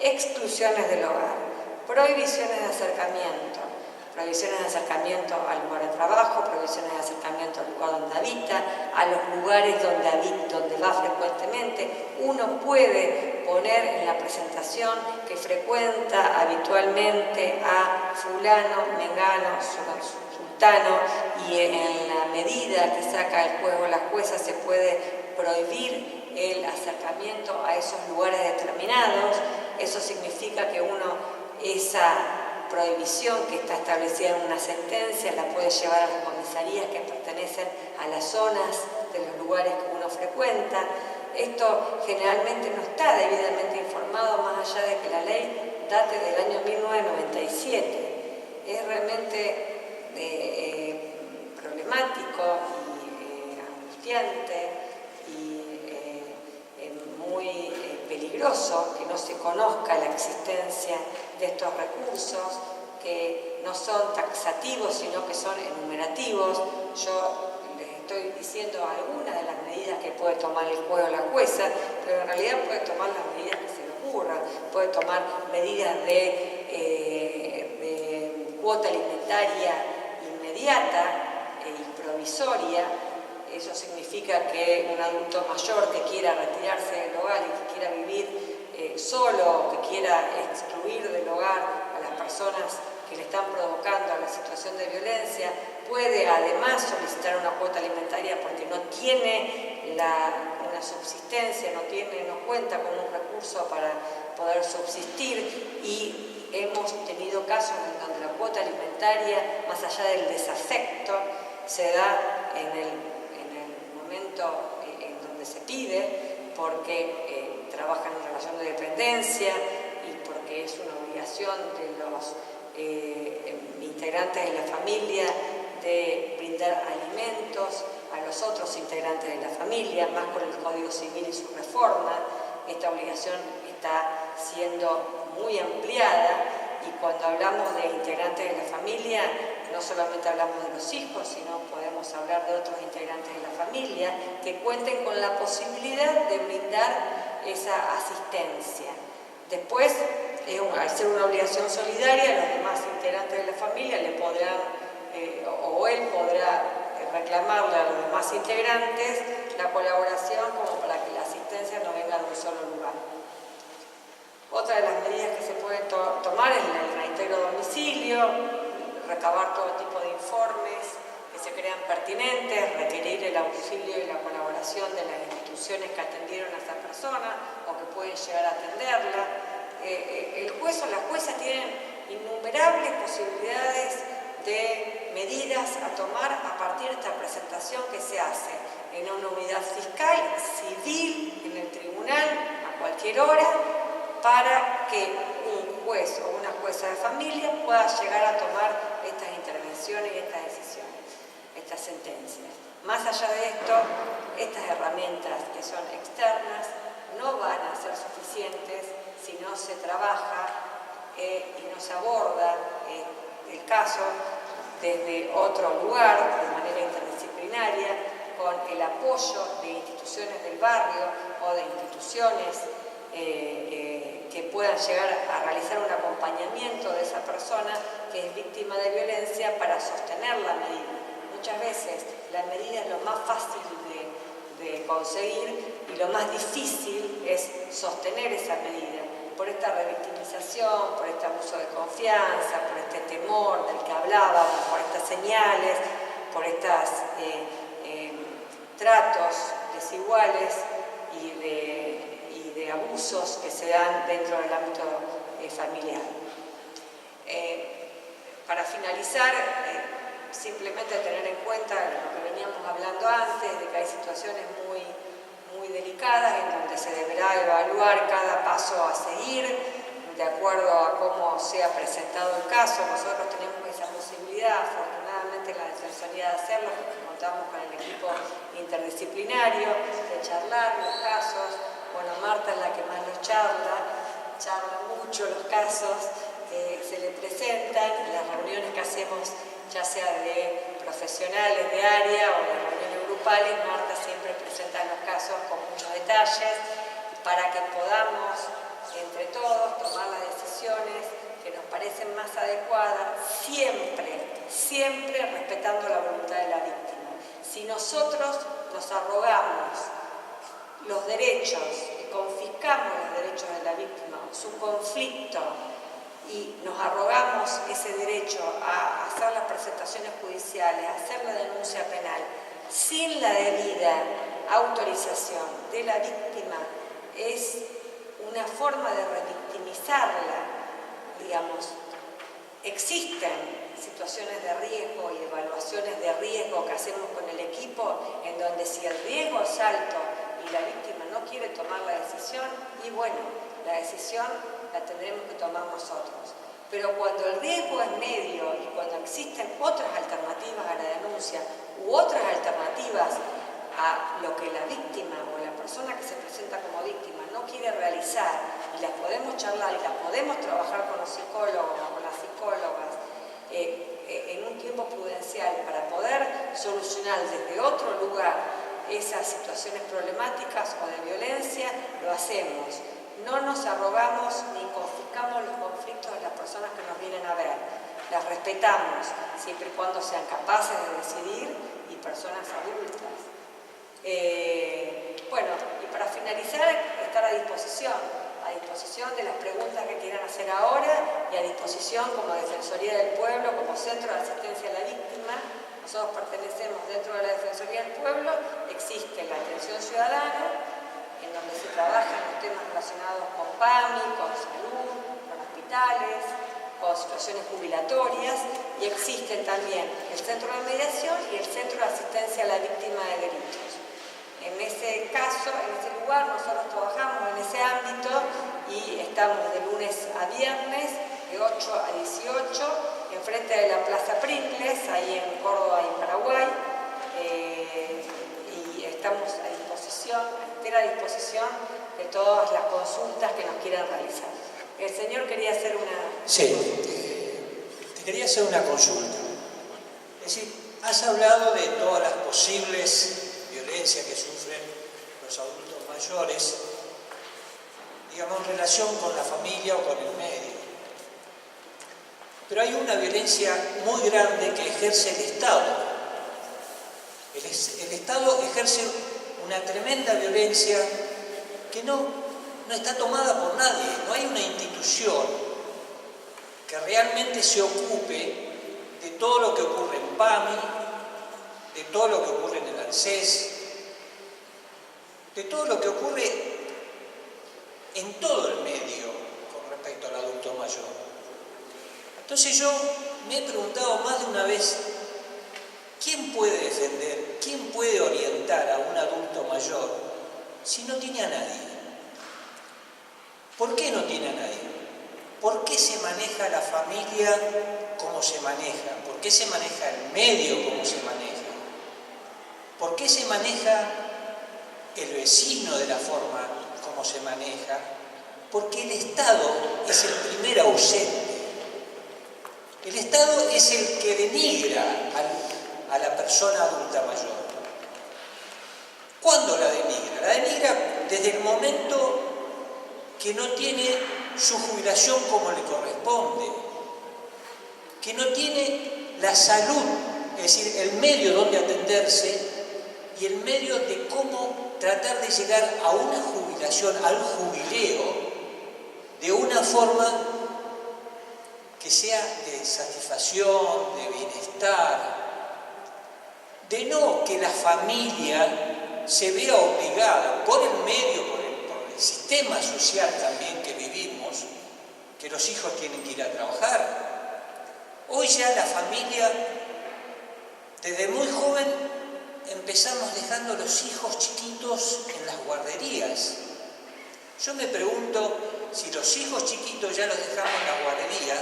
Exclusiones del hogar, prohibiciones de acercamiento al lugar de trabajo, prohibiciones de acercamiento al lugar donde habita, a los lugares donde va frecuentemente. Uno puede poner en la presentación que frecuenta habitualmente a fulano, mengano, sultano, y en la medida que saca el juez o la jueza se puede prohibir el acercamiento a esos lugares determinados. Eso significa que uno esa prohibición que está establecida en una sentencia la puede llevar a las comisarías que pertenecen a las zonas de los lugares que uno frecuenta. Esto generalmente no está debidamente informado, más allá de que la ley date del año 1997. Es realmente problemático y angustiante y muy peligroso que no se conozca la existencia de estos recursos, que no son taxativos, sino que son enumerativos. Yo les estoy diciendo algunas de las medidas que puede tomar el juez o la jueza, pero en realidad puede tomar las medidas que se le ocurran, puede tomar medidas de cuota alimentaria inmediata y provisoria. Eso significa que un adulto mayor que quiera retirarse del hogar y que quiera vivir solo, que quiera excluir del hogar a las personas que le están provocando la situación de violencia, puede además solicitar una cuota alimentaria porque no tiene una subsistencia, no cuenta con un recurso para poder subsistir, y hemos tenido casos en donde la cuota alimentaria, más allá del desafecto, se da en el momento en donde se pide, porque trabajan en relación de dependencia y porque es una obligación de los integrantes de la familia de brindar alimentos a los otros integrantes de la familia, más con el Código Civil y su reforma. Esta obligación está siendo muy ampliada, y cuando hablamos de integrantes de la familia no solamente hablamos de los hijos, sino podemos hablar de otros integrantes de la familia que cuenten con la posibilidad de brindar esa asistencia. Después, al ser una obligación solidaria, los demás integrantes de la familia le podrán, o él podrá reclamarle a los demás integrantes la colaboración como para que la asistencia no venga de un solo lugar. Otra de las medidas que se pueden tomar es el reintegro a domicilio, recabar todo tipo de informes que se crean pertinentes, requerir el auxilio y la colaboración de las instituciones que atendieron a esa persona o que pueden llegar a atenderla. El juez o la jueza tienen innumerables posibilidades de medidas a tomar a partir de esta presentación que se hace en una unidad fiscal, civil, en el tribunal, a cualquier hora, para que un juez o una jueza de familia pueda llegar a tomar estas intervenciones y estas decisiones, estas sentencias. Más allá de esto, estas herramientas que son externas no van a ser suficientes si no se trabaja y no se aborda el caso desde otro lugar, de manera interdisciplinaria, con el apoyo de instituciones del barrio o de instituciones que puedan llegar a realizar un acompañamiento de esa persona que es víctima de violencia para sostener la medida. Muchas veces la medida es lo más fácil de conseguir y lo más difícil es sostener esa medida, por esta revictimización, por este abuso de confianza, por este temor del que hablábamos, por estas señales, por estos tratos desiguales y de abusos que se dan dentro del ámbito familiar. Para finalizar, simplemente tener en cuenta lo que veníamos hablando antes, de que hay situaciones muy delicadas en donde se deberá evaluar cada paso a seguir de acuerdo a cómo sea presentado el caso. Nosotros tenemos esa posibilidad, afortunadamente, en la Defensoría de hacerlo, porque contamos con el equipo interdisciplinario, de charlar los casos. Bueno, Marta es la que más los charla mucho los casos, se le presentan en las reuniones que hacemos, ya sea de profesionales de área o de reuniones grupales. Marta siempre presenta los casos con muchos detalles para que podamos entre todos tomar las decisiones que nos parecen más adecuadas, siempre respetando la voluntad de la víctima. Si nosotros nos arrogamos los derechos y confiscamos los derechos de la víctima, su conflicto, y nos arrogamos ese derecho a hacer las presentaciones judiciales, a hacer la denuncia penal, sin la debida autorización de la víctima, es una forma de revictimizarla, digamos. Existen situaciones de riesgo y evaluaciones de riesgo que hacemos con el equipo, en donde si el riesgo es alto y la víctima no quiere tomar la decisión, y bueno, la decisión la tendremos que tomar nosotros. Pero cuando el riesgo es medio y cuando existen otras alternativas a la denuncia u otras alternativas a lo que la víctima o la persona que se presenta como víctima no quiere realizar, y las podemos charlar y las podemos trabajar con los psicólogos o con las psicólogas en un tiempo prudencial para poder solucionar desde otro lugar esas situaciones problemáticas o de violencia, lo hacemos. No nos arrogamos ni confiscamos los conflictos de las personas que nos vienen a ver. Las respetamos, siempre y cuando sean capaces de decidir y personas adultas. Bueno, y para finalizar, estar a disposición de las preguntas que quieran hacer ahora y a disposición como Defensoría del Pueblo, como Centro de Asistencia a la Víctima. Nosotros pertenecemos dentro de la Defensoría del Pueblo, existe la atención ciudadana, en donde se trabajan los temas relacionados con PAMI, con salud, con hospitales, con situaciones jubilatorias, y existen también el Centro de Mediación y el Centro de Asistencia a la Víctima de Delitos. En ese caso, en ese lugar, nosotros trabajamos en ese ámbito y estamos de lunes a viernes, de 8 a 18, enfrente de la Plaza Pringles, ahí en Córdoba y Paraguay, y estamos a disposición, a entera disposición de todas las consultas que nos quieran realizar. El señor quería hacer una... Sí, te quería hacer una consulta. Es decir, has hablado de todas las posibles violencias que sufren los adultos mayores, digamos, en relación con la familia o con el medio. Pero hay una violencia muy grande que ejerce el Estado. El Estado ejerce una tremenda violencia que no está tomada por nadie. No hay una institución que realmente se ocupe de todo lo que ocurre en PAMI, de todo lo que ocurre en el ANSES, de todo lo que ocurre en todo el medio con respecto al adulto mayor. Entonces yo me he preguntado más de una vez, ¿quién puede defender, quién puede orientar a un adulto mayor si no tiene a nadie? ¿Por qué no tiene a nadie? ¿Por qué se maneja la familia como se maneja? ¿Por qué se maneja el medio como se maneja? ¿Por qué se maneja el vecino de la forma como se maneja? Porque el Estado es el primer ausente. El Estado es el que denigra a la persona adulta mayor. ¿Cuándo la denigra? La denigra desde el momento que no tiene su jubilación como le corresponde, que no tiene la salud, es decir, el medio donde atenderse y el medio de cómo tratar de llegar a una jubilación, al jubileo, de una forma que sea de satisfacción, de bienestar, de no que la familia se vea obligada por el medio, por el sistema social también que vivimos, que los hijos tienen que ir a trabajar. Hoy ya la familia, desde muy joven, empezamos dejando los hijos chiquitos en las guarderías. Yo me pregunto, si los hijos chiquitos ya los dejamos en la guardería,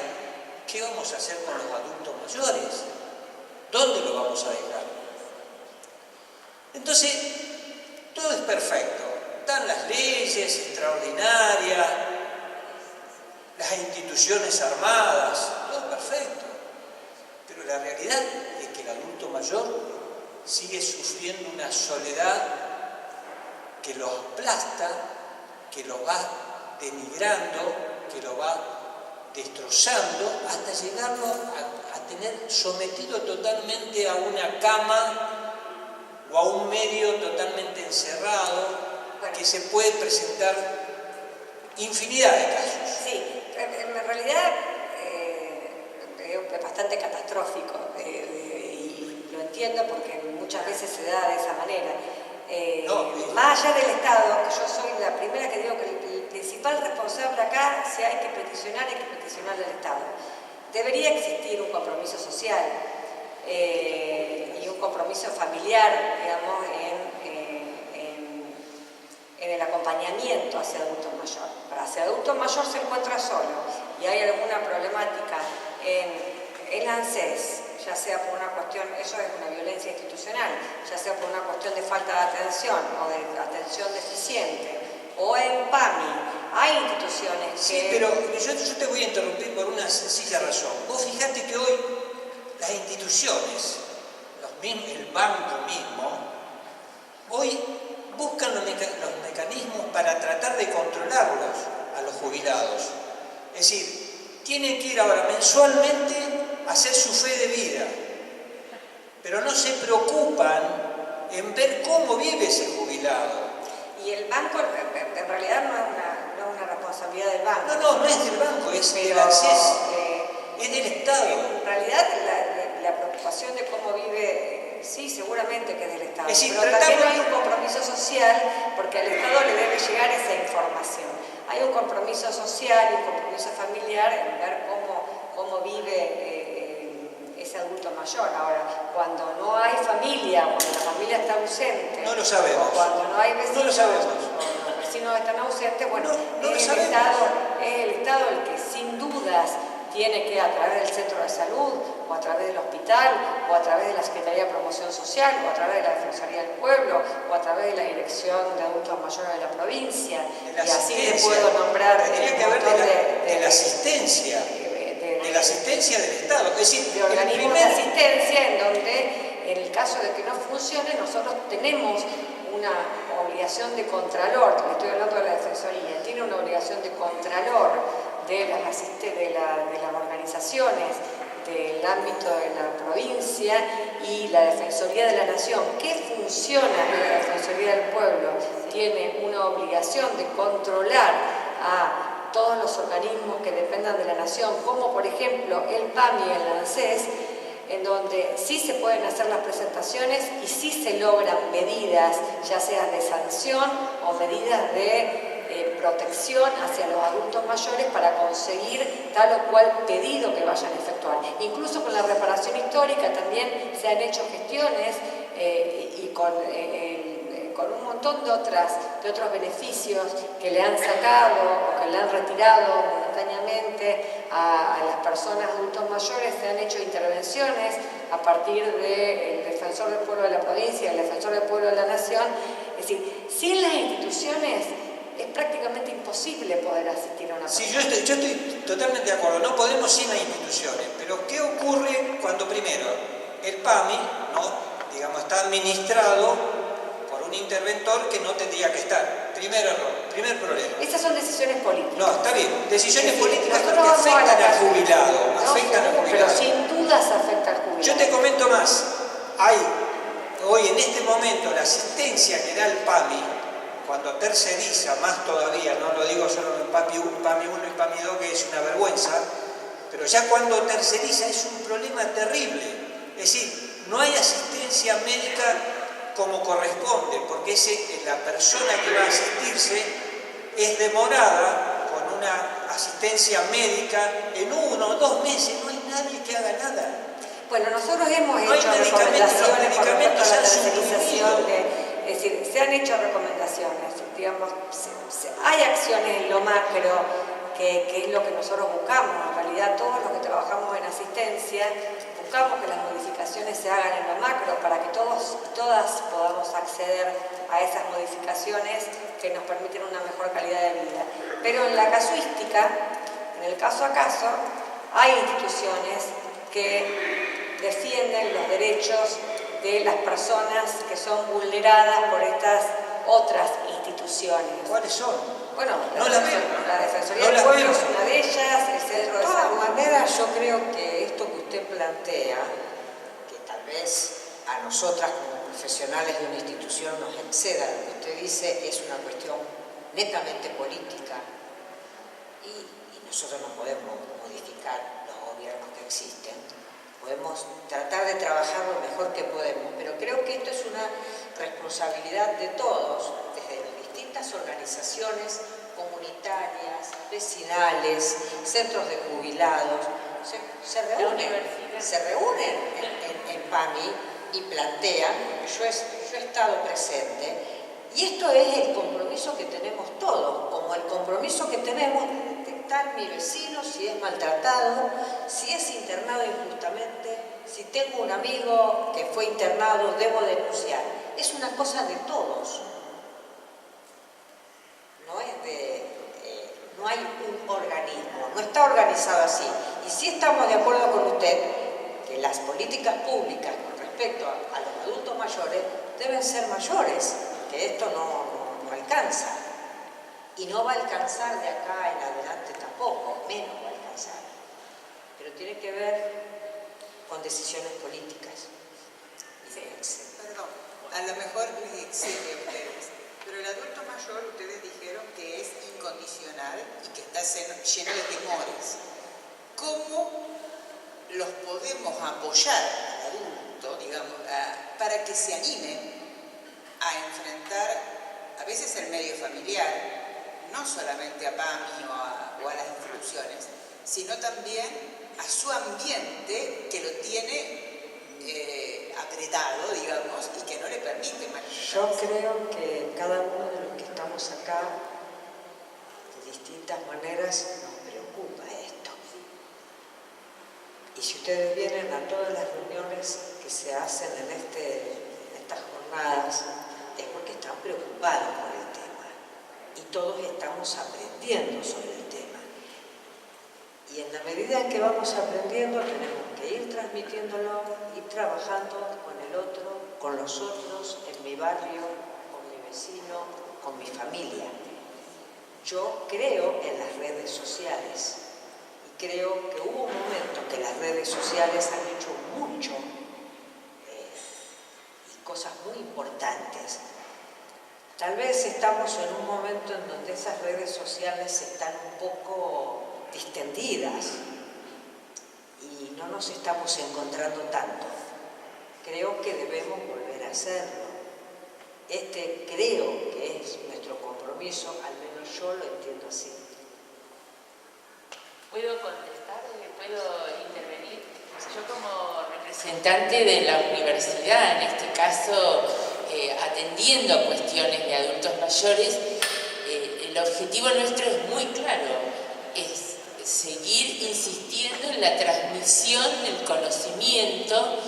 ¿qué vamos a hacer con los adultos mayores? ¿Dónde lo vamos a dejar? Entonces, todo es perfecto. Están las leyes extraordinarias, las instituciones armadas, todo perfecto. Pero la realidad es que el adulto mayor sigue sufriendo una soledad que lo aplasta, que lo va denigrando, que lo va destrozando, hasta llegarlo a tener sometido totalmente a una cama o a un medio totalmente encerrado, que se puede presentar infinidad de casos. Sí, en realidad es bastante catastrófico y lo entiendo porque muchas veces se da de esa manera. Más allá del Estado, que yo soy la primera que digo que el principal responsable acá, si hay que peticionar al Estado. Debería existir un compromiso social y un compromiso familiar, digamos, en el acompañamiento hacia adulto mayor. Hacia adulto mayor se encuentra solo y hay alguna problemática en ANSES, ya sea por una cuestión, eso es una violencia institucional, ya sea por una cuestión de falta de atención o de atención deficiente, o en PAMI, hay instituciones que... Sí, pero yo te voy a interrumpir por una sencilla razón. Vos fijate que hoy las instituciones, el banco mismo, hoy buscan los mecanismos para tratar de controlarlos a los jubilados. Es decir, tienen que ir ahora mensualmente a hacer su fe de vida, pero no se preocupan en ver cómo vive ese jubilado. Y el banco en realidad no es una responsabilidad del banco. No es del banco, es del ANSES, es del Estado. En realidad la preocupación de cómo vive, sí, seguramente que es del Estado. Es decir, pero también hay un compromiso social porque al Estado le debe llegar esa información. Hay un compromiso social y un compromiso familiar en ver cómo vive ese adulto mayor. Ahora, cuando no hay familia, cuando la familia está ausente, no lo sabemos. O cuando no hay vecinos, no lo sabemos. O los vecinos están ausentes, bueno, no es el Estado el que sin dudas tiene que, a través del centro de salud, o a través del hospital, o a través de la Secretaría de Promoción Social, o a través de la Defensoría del Pueblo, o a través de la Dirección de Adultos Mayores de la provincia, y así le puedo nombrar... Tendría que haber de la asistencia, de la asistencia del Estado, es decir, de organismos de asistencia en donde, en el caso de que no funcione, nosotros tenemos una obligación de contralor, le estoy hablando de la Defensoría, tiene una obligación de contralor de las organizaciones del ámbito de la provincia y la Defensoría de la Nación, que funciona en la Defensoría del Pueblo, tiene una obligación de controlar a todos los organismos que dependan de la Nación, como por ejemplo el PAMI y el ANSES, en donde sí se pueden hacer las presentaciones y sí se logran medidas, ya sea de sanción o medidas de protección hacia los adultos mayores para conseguir tal o cual pedido que vayan a efectuar. Incluso con la reparación histórica también se han hecho gestiones y con un montón de otros beneficios que le han sacado o que le han retirado momentáneamente a las personas adultos mayores. Se han hecho intervenciones a partir del Defensor del Pueblo de la provincia y el Defensor del Pueblo de la Nación. Es decir, sin las instituciones es prácticamente imposible poder asistir a una persona. Sí, yo estoy totalmente de acuerdo, no podemos sin las instituciones, pero ¿qué ocurre cuando primero el PAMI, digamos, está administrado por un interventor que no tendría que estar? Primer error, primer problema. Esas son decisiones políticas. No, está bien, decisiones políticas que afectan al jubilado, pero sin dudas afecta al jubilado. Yo te comento más, hay hoy en este momento la asistencia que da el PAMI, cuando terceriza, más todavía, no lo digo solo en PAMI 1 y PAMI 2, que es una vergüenza, pero ya cuando terceriza es un problema terrible. Es decir, no hay asistencia médica como corresponde, porque la persona que va a asistirse es demorada con una asistencia médica en 1 o 2 meses, no hay nadie que haga nada. Bueno, nosotros hemos No hay hecho medicamentos, los recomendaciones con respecto a medicamentos la han tercerización, suprimido. es decir, se han hecho recomendaciones, digamos, hay acciones en lo macro que es lo que nosotros buscamos. En realidad, todos los que trabajamos en asistencia buscamos que las modificaciones se hagan en lo macro para que todos y todas podamos acceder a esas modificaciones que nos permiten una mejor calidad de vida. Pero en la casuística, en el caso a caso, hay instituciones que defienden los derechos de las personas que son vulneradas por estas otras instituciones. ¿Cuáles son? Bueno, No la veo. la Defensoría No del la Pueblo veo. es una de ellas, el Centro De de todas Salud. maneras, yo creo que esto que usted plantea, que tal vez a nosotras como profesionales de una institución nos exceda lo que usted dice, es una cuestión netamente política y nosotros no podemos modificar los gobiernos que existen. Podemos tratar de trabajar lo mejor que podemos, pero creo que esto es una responsabilidad de todos, desde las distintas organizaciones comunitarias, vecinales, centros de jubilados, se reúnen en PAMI y plantean, porque yo he estado presente, y esto es el compromiso que tenemos todos, como el compromiso que tenemos de detectar mi vecino si es maltratado, si es internado injustamente, si tengo un amigo que fue internado, debo denunciar. Es una cosa de todos. No hay un organismo, no está organizado así. Y sí estamos de acuerdo con usted que las políticas públicas con respecto a los adultos mayores deben ser mayores, que esto no alcanza. Y no va a alcanzar de acá en adelante tampoco, menos va a alcanzar. Pero tiene que ver con decisiones políticas. Perdón, a lo mejor les excede a ustedes, pero el adulto mayor, ustedes dijeron que es incondicional y que está lleno de temores. ¿Cómo los podemos apoyar al adulto, digamos, para que se animen a enfrentar a veces el medio familiar, no solamente a PAMI o a las instituciones, sino también a su ambiente que lo tiene apretado, digamos, y que no le permite manifestarse? Yo creo que cada uno de los que estamos acá, de distintas maneras, nos preocupa esto. Y si ustedes vienen a todas las reuniones que se hacen en estas jornadas, es porque están preocupados por el tema. Y todos estamos aprendiendo sobre el tema. Y en la medida en que vamos aprendiendo, tenemos que ir transmitiéndolo, ir trabajando con el otro, con los otros, en mi barrio, con mi vecino, con mi familia. Yo creo en las redes sociales y creo que hubo un momento que las redes sociales han hecho mucho y cosas muy importantes. Tal vez estamos en un momento en donde esas redes sociales están un poco distendidas y no nos estamos encontrando tanto. Creo que debemos volver a hacerlo. Creo que es nuestro compromiso, al menos yo lo entiendo así. ¿Puedo contestar? ¿Puedo intervenir? Yo como representante de la universidad, en este caso atendiendo a cuestiones de adultos mayores, el objetivo nuestro es muy claro, es seguir insistiendo en la transmisión del conocimiento,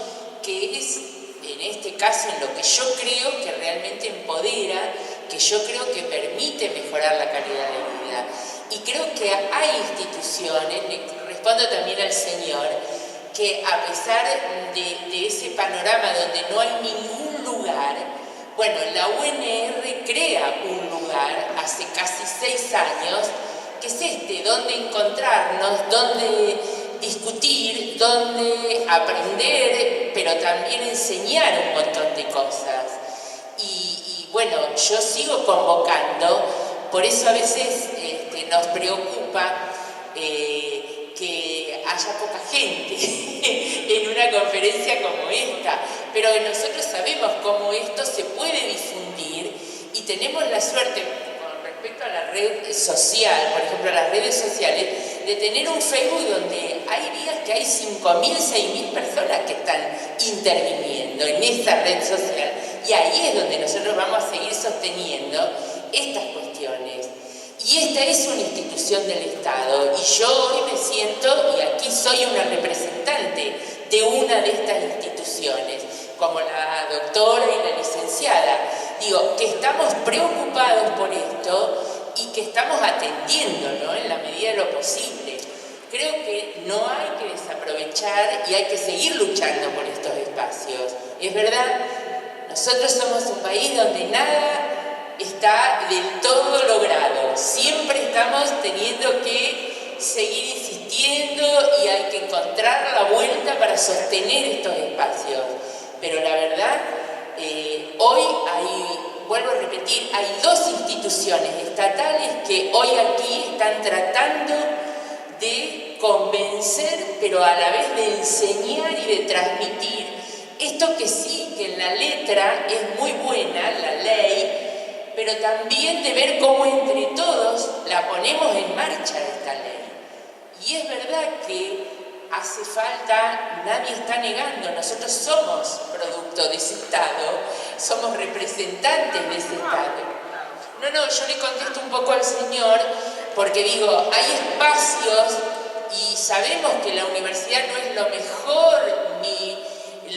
que es, en este caso, en lo que yo creo que realmente empodera, que yo creo que permite mejorar la calidad de vida. Y creo que hay instituciones, le respondo también al señor, que a pesar de ese panorama donde no hay ningún lugar, bueno, la UNR crea un lugar hace casi 6 años, que es donde encontrarnos, donde discutir, donde aprender, pero también enseñar un montón de cosas. Y bueno, yo sigo convocando, por eso a veces nos preocupa que haya poca gente en una conferencia como esta, pero nosotros sabemos cómo esto se puede difundir y tenemos la suerte, con respecto a la red social, por ejemplo, a las redes sociales, de tener un Facebook donde hay días que hay 5.000, 6.000 personas que están interviniendo en esta red social, y ahí es donde nosotros vamos a seguir sosteniendo estas cuestiones. Y esta es una institución del Estado, y yo hoy me siento, y aquí soy una representante de una de estas instituciones, como la doctora y la licenciada. Digo, que estamos preocupados por esto y que estamos atendiéndolo en la medida de lo posible. Creo que no hay que desaprovechar y hay que seguir luchando por estos espacios. Es verdad, nosotros somos un país donde nada está del todo logrado. Siempre estamos teniendo que seguir insistiendo y hay que encontrar la vuelta para sostener estos espacios. Pero la verdad, hoy vuelvo a repetir, hay dos instituciones estatales que hoy aquí están tratando de convencer, pero a la vez de enseñar y de transmitir esto que sí, que en la letra es muy buena, la ley, pero también de ver cómo entre todos la ponemos en marcha esta ley. Y es verdad que hace falta, nadie está negando, nosotros somos producto de ese Estado, somos representantes de ese Estado. No, yo le contesto un poco al señor, porque digo, hay espacios y sabemos que la universidad no es lo mejor ni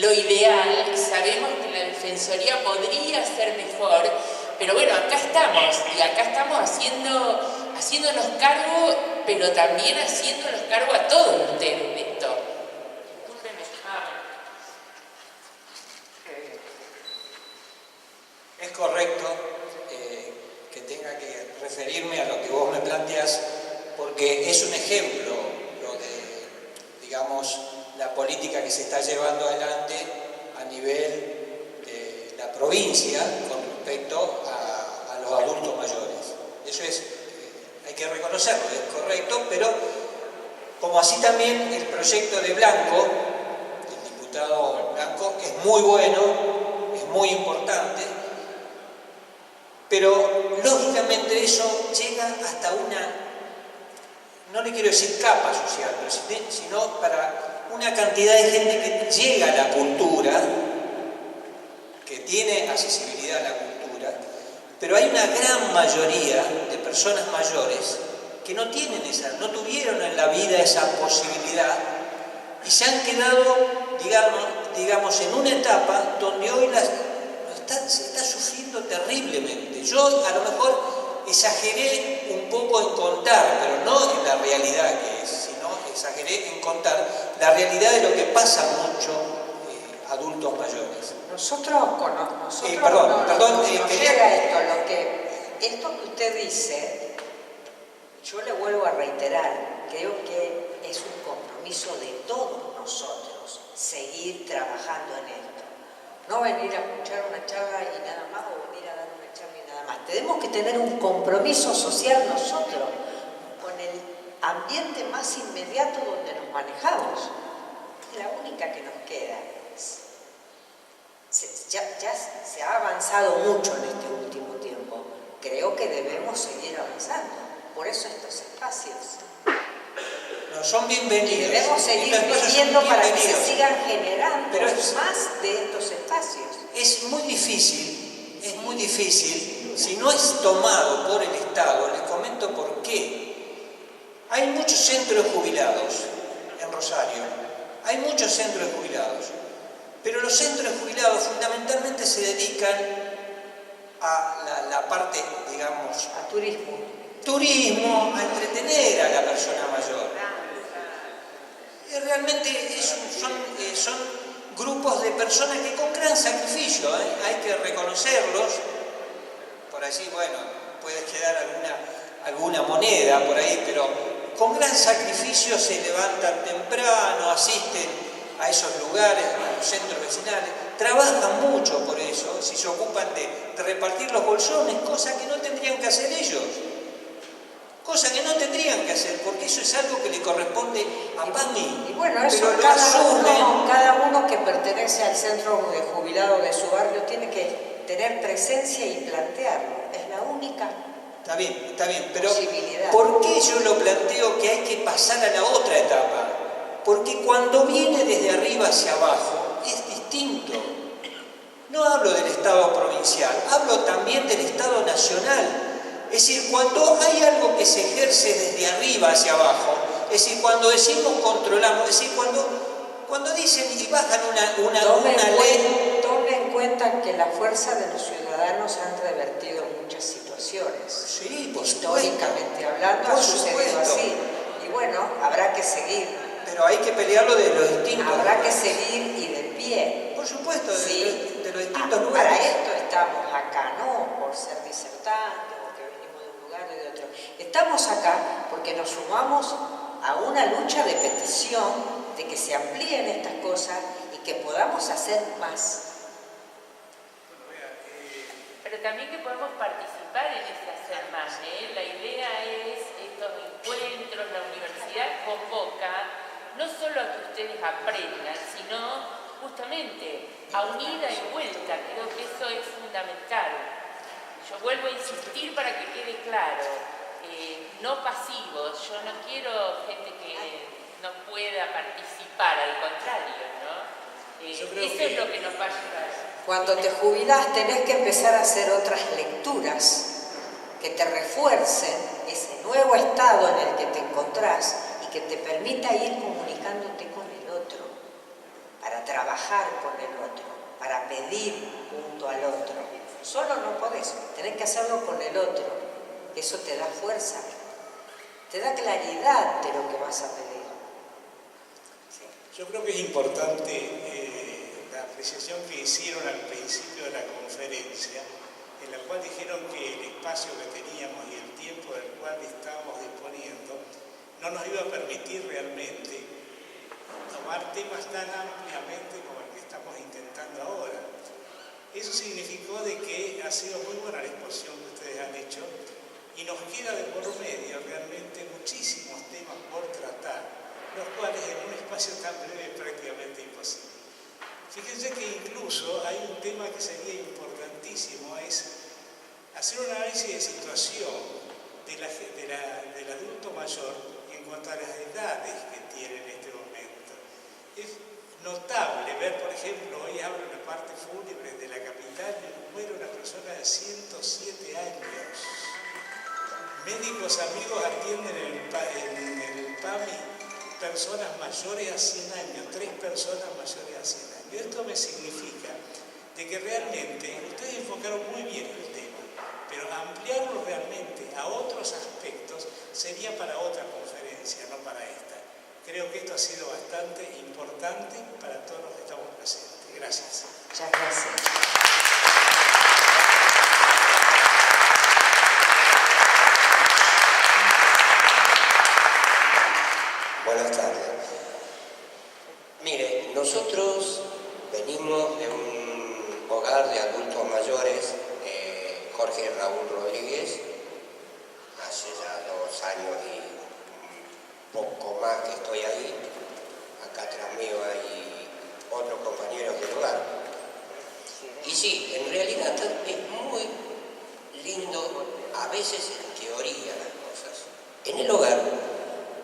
lo ideal, sabemos que la Defensoría podría ser mejor, pero bueno, acá estamos, y acá estamos haciéndonos cargo, pero también haciéndonos cargo a todos ustedes de esto. Es correcto que tenga que referirme a lo que vos me planteás, porque es un ejemplo lo de, digamos, la política que se está llevando adelante a nivel de la provincia con respecto a los adultos mayores. Eso es, hay que reconocerlo, es correcto, pero como así también el proyecto de Blanco, del diputado Blanco, es muy bueno, es muy importante, pero lógicamente eso llega hasta una, no le quiero decir capa social, sino para una cantidad de gente que llega a la cultura, que tiene accesibilidad a la cultura, pero hay una gran mayoría de personas mayores que no tienen no tuvieron en la vida esa posibilidad y se han quedado, digamos, en una etapa donde hoy se está sufriendo terriblemente. Yo a lo mejor exageré un poco en contar, pero no en la realidad que es, sino exageré en contar la realidad de lo que pasa mucho adultos mayores. Llega esto que usted dice, yo le vuelvo a reiterar, creo que es un compromiso de todos nosotros seguir trabajando en esto. No venir a escuchar una charla y nada más, o venir a dar una charla y nada más. Tenemos que tener un compromiso social nosotros con el ambiente más inmediato donde nos manejamos. Es la única que nos queda. Ya se ha avanzado mucho en este último tiempo. Creo que debemos seguir avanzando. Por eso estos espacios. No, son bienvenidos. Y debemos seguir viviendo para que se sigan generando más de estos espacios. Es muy difícil, si no es tomado por el Estado. Les comento por qué. Hay muchos centros de jubilados en Rosario, hay muchos centros de jubilados, pero los centros de jubilados fundamentalmente se dedican a la parte, digamos, a turismo, a entretener a la persona mayor. Realmente son grupos de personas que con gran sacrificio, hay que reconocerlos, por allí, bueno, puede quedar alguna moneda por ahí, pero con gran sacrificio se levantan temprano, asisten a esos lugares, a los centros vecinales, trabajan mucho por eso, si se ocupan de repartir los bolsones, cosa que no tendrían que hacer ellos. cosa que no tendrían que hacer, porque eso es algo que le corresponde a PAMI. Y bueno, eso pero lo cada uno que pertenece al centro de jubilados de su barrio tiene que tener presencia y plantearlo. Es la única Está bien, pero posibilidad. ¿por qué yo lo planteo que hay que pasar a la otra etapa? Porque cuando viene desde arriba hacia abajo es distinto. No hablo del Estado provincial, hablo también del Estado nacional. Es decir, cuando hay algo que se ejerce desde arriba hacia abajo, es decir, cuando decimos controlamos, es decir, cuando dicen y bajan una ley... Tome en cuenta que la fuerza de los ciudadanos han revertido muchas situaciones. Sí, por históricamente hablando, ha sucedido así. Y bueno, habrá que seguir. Pero hay que pelearlo de los distintos. Habrá que seguir y de pie. Por supuesto, sí. de los distintos lugares. Para esto estamos acá, no por ser disertantes o que venimos de un lugar o de otro. Estamos acá porque nos sumamos a una lucha de petición de que se amplíen estas cosas y que podamos hacer más. Pero también que podemos participar en ese hacer más, ¿eh? La idea es estos encuentros, la universidad convoca no solo a que ustedes aprendan, sino justamente a un ida y vuelta. Creo que eso es fundamental. Yo vuelvo a insistir para que quede claro, no pasivos. Yo no quiero gente que no pueda participar, al contrario, ¿no? Eso es lo que nos va a ayudar. Cuando te jubilás tenés que empezar a hacer otras lecturas que te refuercen ese nuevo estado en el que te encontrás y que te permita ir comunicándote con el otro, para trabajar con el otro, para pedir junto al otro. Solo no podés, tenés que hacerlo con el otro. Eso te da fuerza, te da claridad de lo que vas a pedir. Yo creo que es importante la apreciación que hicieron al principio de la conferencia, en la cual dijeron que el espacio que teníamos y el tiempo del cual estábamos disponiendo no nos iba a permitir realmente tomar temas tan ampliamente como el que estamos intentando ahora. Eso significó de que ha sido muy buena la exposición que ustedes han hecho y nos queda de por medio realmente muchísimos temas por tratar, los cuales en un espacio tan breve es prácticamente imposible. Fíjense que incluso hay un tema que sería importantísimo, es hacer un análisis de situación del adulto mayor en cuanto a las edades que tiene en este momento. Es notable ver, por ejemplo, hoy hablo en la parte fúnebre de la capital, muere una persona de 107 años. Médicos amigos atienden en el PAMI personas mayores a 100 años, 3 personas mayores a 100 años. Esto me significa de que realmente ustedes enfocaron muy bien el tema, pero ampliarlo realmente a otros aspectos sería para otra conferencia, no para esta. Creo que esto ha sido bastante importante para todos los que estamos presentes. Gracias. Muchas gracias. Buenas tardes. Mire, nosotros venimos de un hogar de adultos mayores, Jorge Raúl Rodríguez, hace ya 2 años y un poco más que estoy ahí. Acá atrás mío hay otros compañeros del hogar. Y sí, en realidad es muy lindo, a veces en teoría las cosas. En el hogar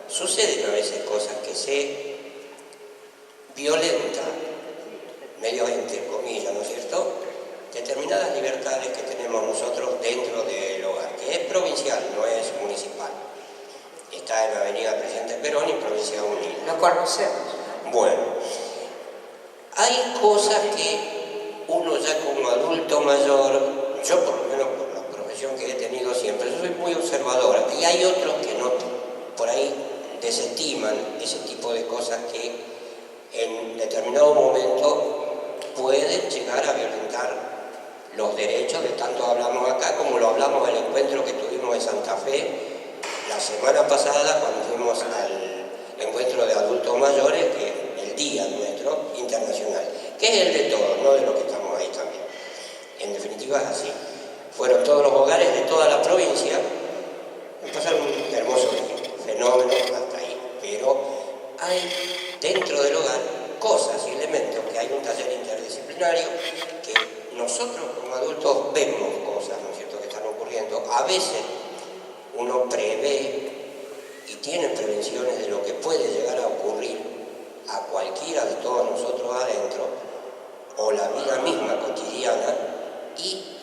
suceden a veces cosas que se violentan, medio entre comillas, ¿no es cierto?, determinadas libertades que tenemos nosotros dentro del hogar, que es provincial, no es municipal. Está en la avenida Presidente Perón y Provincia Unida. Lo conocemos. Bueno, hay cosas que uno ya como adulto mayor, yo por lo menos por la profesión que he tenido siempre, yo soy muy observadora, y hay otros que no, por ahí desestiman ese tipo de cosas que en determinado momento pueden llegar a violentar los derechos que tanto hablamos acá, como lo hablamos en el encuentro que tuvimos en Santa Fe la semana pasada cuando fuimos al encuentro de adultos mayores, que es el día nuestro internacional, que es el de todos, no de los que estamos ahí también. En definitiva es así. Fueron todos los hogares de toda la provincia, pasar un hermoso fenómeno hasta ahí, pero hay dentro del hogar cosas y elementos, que hay un taller interdisciplinario, que nosotros como adultos vemos cosas, ¿no es cierto?, que están ocurriendo. A veces uno prevé y tiene prevenciones de lo que puede llegar a ocurrir a cualquiera de todos nosotros adentro, o la vida misma cotidiana, y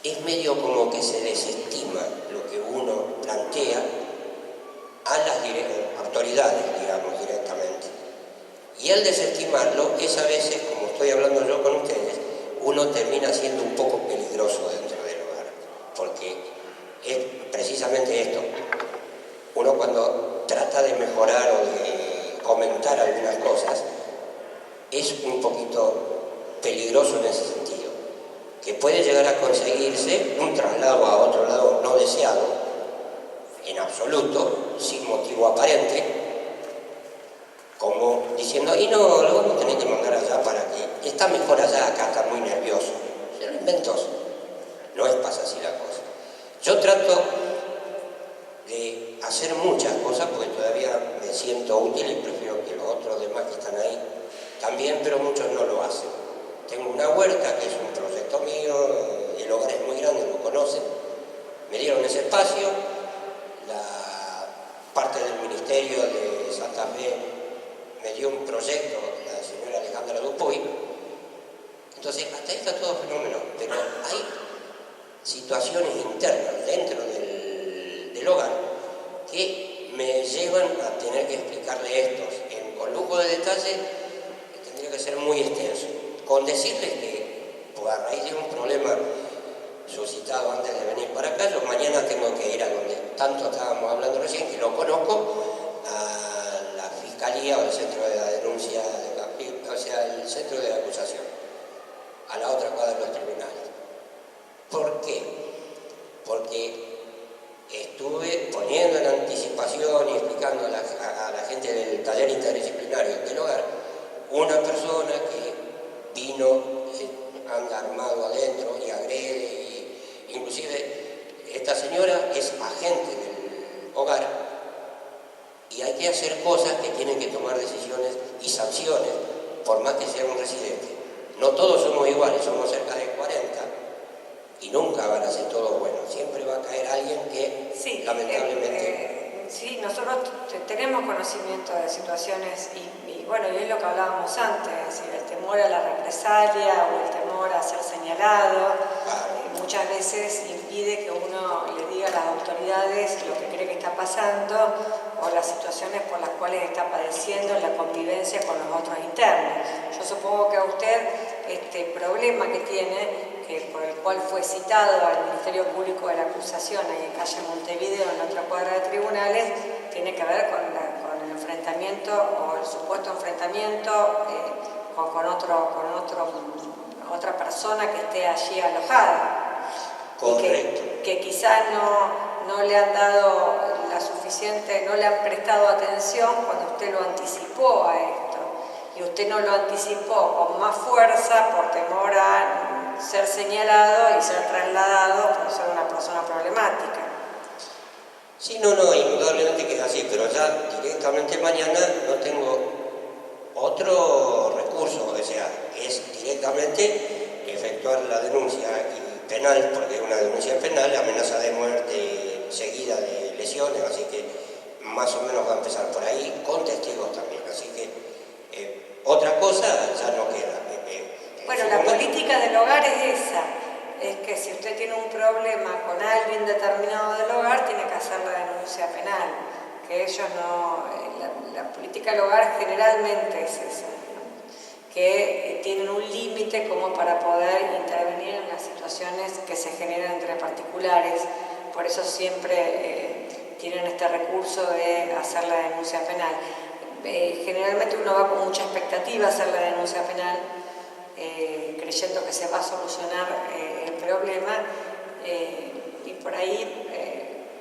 es medio como que se desestima lo que uno plantea a las autoridades, digamos, directamente. Y al desestimarlo, es a veces, como estoy hablando yo con ustedes, uno termina siendo un poco peligroso dentro del hogar, porque es precisamente esto. Uno cuando trata de mejorar o de comentar algunas cosas, es un poquito peligroso en ese sentido, que puede llegar a conseguirse un traslado a otro lado no deseado, en absoluto, sin motivo aparente, como diciendo, y no, lo vamos a tener que mandar allá para que está mejor allá, acá está muy nervioso. Se lo inventó. No es pasa así la cosa. Yo trato de hacer muchas cosas porque todavía me siento útil y prefiero que los otros demás que están ahí también, pero muchos no lo hacen. Tengo una huerta que es un proyecto mío, el hogar es muy grande, lo conocen. Me dieron ese espacio, la parte del Ministerio de Santa Fe me dio un proyecto, la señora Alejandra Dupuy. Entonces, hasta ahí está todo fenómeno, pero hay situaciones internas dentro del hogar que me llevan a tener que explicarle esto con lujo de detalle, tendría que ser muy extenso. Con decirles que, pues, a raíz de un problema suscitado antes de venir para acá, yo mañana tengo que ir a donde tanto estábamos hablando recién, que lo conozco, a la Fiscalía o el Centro de la Denuncia, o sea, el Centro de Acusación, a la otra cuadra de los tribunales. ¿Por qué? Porque estuve poniendo en anticipación y explicando a la gente del taller interdisciplinario del hogar, una persona que vino, anda armado adentro y agrede, y inclusive esta señora es agente del hogar, y hay que hacer cosas que tienen que tomar decisiones y sanciones, por más que sea un residente. No todos somos iguales, somos cerca de 40, y nunca van a ser todos buenos. Siempre va a caer alguien que, sí, lamentablemente... sí, nosotros tenemos conocimiento de situaciones y bueno, y es lo que hablábamos antes, es decir, el temor a la represalia o el temor a ser señalado, muchas veces impide que uno le diga a las autoridades lo que cree que está pasando o las situaciones por las cuales está padeciendo en la convivencia con los otros internos. Yo supongo que a usted este problema que tiene, por el cual fue citado al Ministerio Público de la Acusación ahí en calle Montevideo, en otra cuadra de tribunales, tiene que ver con el enfrentamiento o el supuesto enfrentamiento con otra persona que esté allí alojada. Correcto. Y que quizás no le han dado la suficiente, no le han prestado atención cuando usted lo anticipó a esto. Y usted no lo anticipó con más fuerza por temor a ser señalado y ser trasladado por ser una persona problemática. Sí, no, indudablemente que es así, pero ya directamente mañana no tengo otro recurso, o sea, es directamente efectuar la denuncia penal, porque es una denuncia penal, amenaza de muerte seguida de lesiones, así que más o menos va a empezar por ahí, con testigos también, así que otra cosa ya no queda. Bueno, la política del hogar es esa, es que si usted tiene un problema con alguien determinado del hogar, tiene que hacer la denuncia penal, que ellos no, la política del hogar generalmente es esa, ¿no? Que tienen un límite como para poder intervenir en las situaciones que se generan entre particulares, por eso siempre tienen este recurso de hacer la denuncia penal. Generalmente uno va con mucha expectativa a hacer la denuncia penal, creyendo que se va a solucionar el problema, y por ahí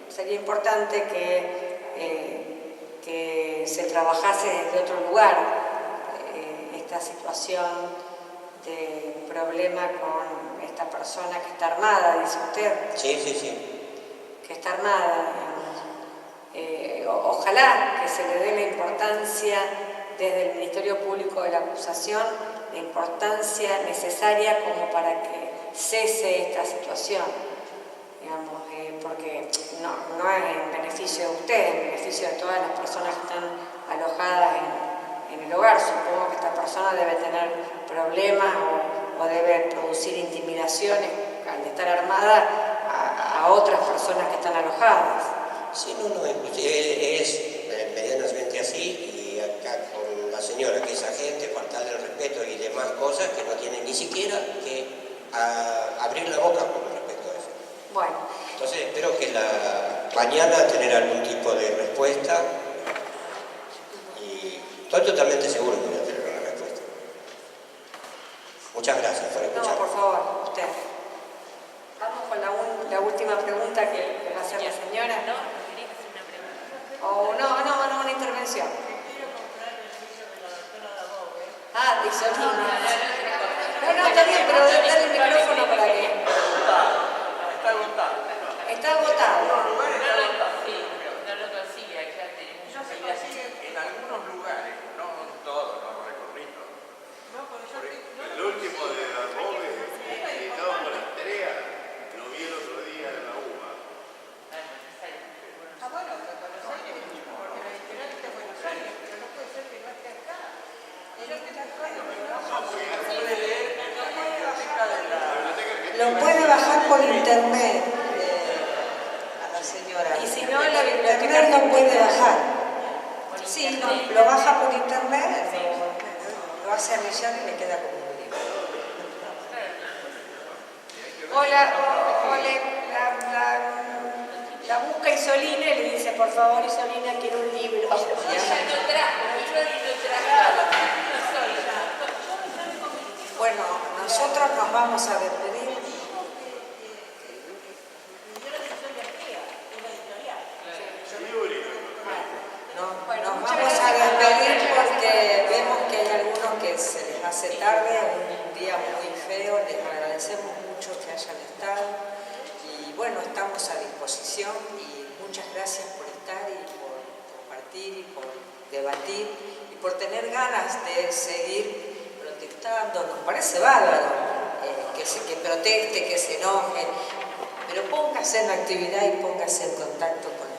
sería importante que se trabajase desde otro lugar esta situación de problema con esta persona que está armada, dice usted. Sí. Que está armada, digamos. Ojalá que se le dé la importancia desde el Ministerio Público de la Acusación, la importancia necesaria como para que cese esta situación, digamos, porque no es en beneficio de ustedes, en beneficio de todas las personas que están alojadas en el hogar. Supongo que esta persona debe tener problemas o debe producir intimidaciones al estar armada a otras personas que están alojadas. Sí, no, es medianamente así, y acá con la señora que es agente, faltarle el respeto y demás cosas que no tiene ni siquiera que abrir la boca con respecto a eso. Bueno. Entonces espero que mañana tener algún tipo de respuesta, y estoy totalmente seguro que voy a tener una respuesta. Muchas gracias por escuchar. No, por favor, usted. Vamos con la última pregunta que va a hacer la señora. O no, una intervención. Ah, Isolina. No, está bien, pero dale el micrófono para que... Está agotado. Está agotado. En algunos lugares está agotado. Sí, no lo consigue, acá tenemos. No se consigue en algunos lugares, no en todos los recorridos. El último de la Bobe, editado por Estrella, lo vi el otro día en la UBA. Ah, bueno, que Buenos Aires, porque la editorial está en Buenos Aires, pero no puede ser que no esté acá. Ella está acá, Puede leer en la biblioteca de la... Lo puede bajar por internet a la señora. Y si no, la biblioteca internet lo puede bajar. Sí, Lo baja por internet, lo hace anillar y le queda como un libro. Hola, la busca Isolina y le dice, por favor, Isolina, quiero un libro. Ella lo trajo, yo lo trajo. Bueno, nosotros nos vamos a despedir. Nos vamos a despedir porque vemos que hay algunos que se les hace tarde, un día muy feo. Les agradecemos mucho que hayan estado y bueno, estamos a disposición y muchas gracias por estar y por compartir y por debatir y por tener ganas de seguir protestando. Nos parece bárbaro que proteste, que se enoje, pero póngase en actividad y póngase en contacto con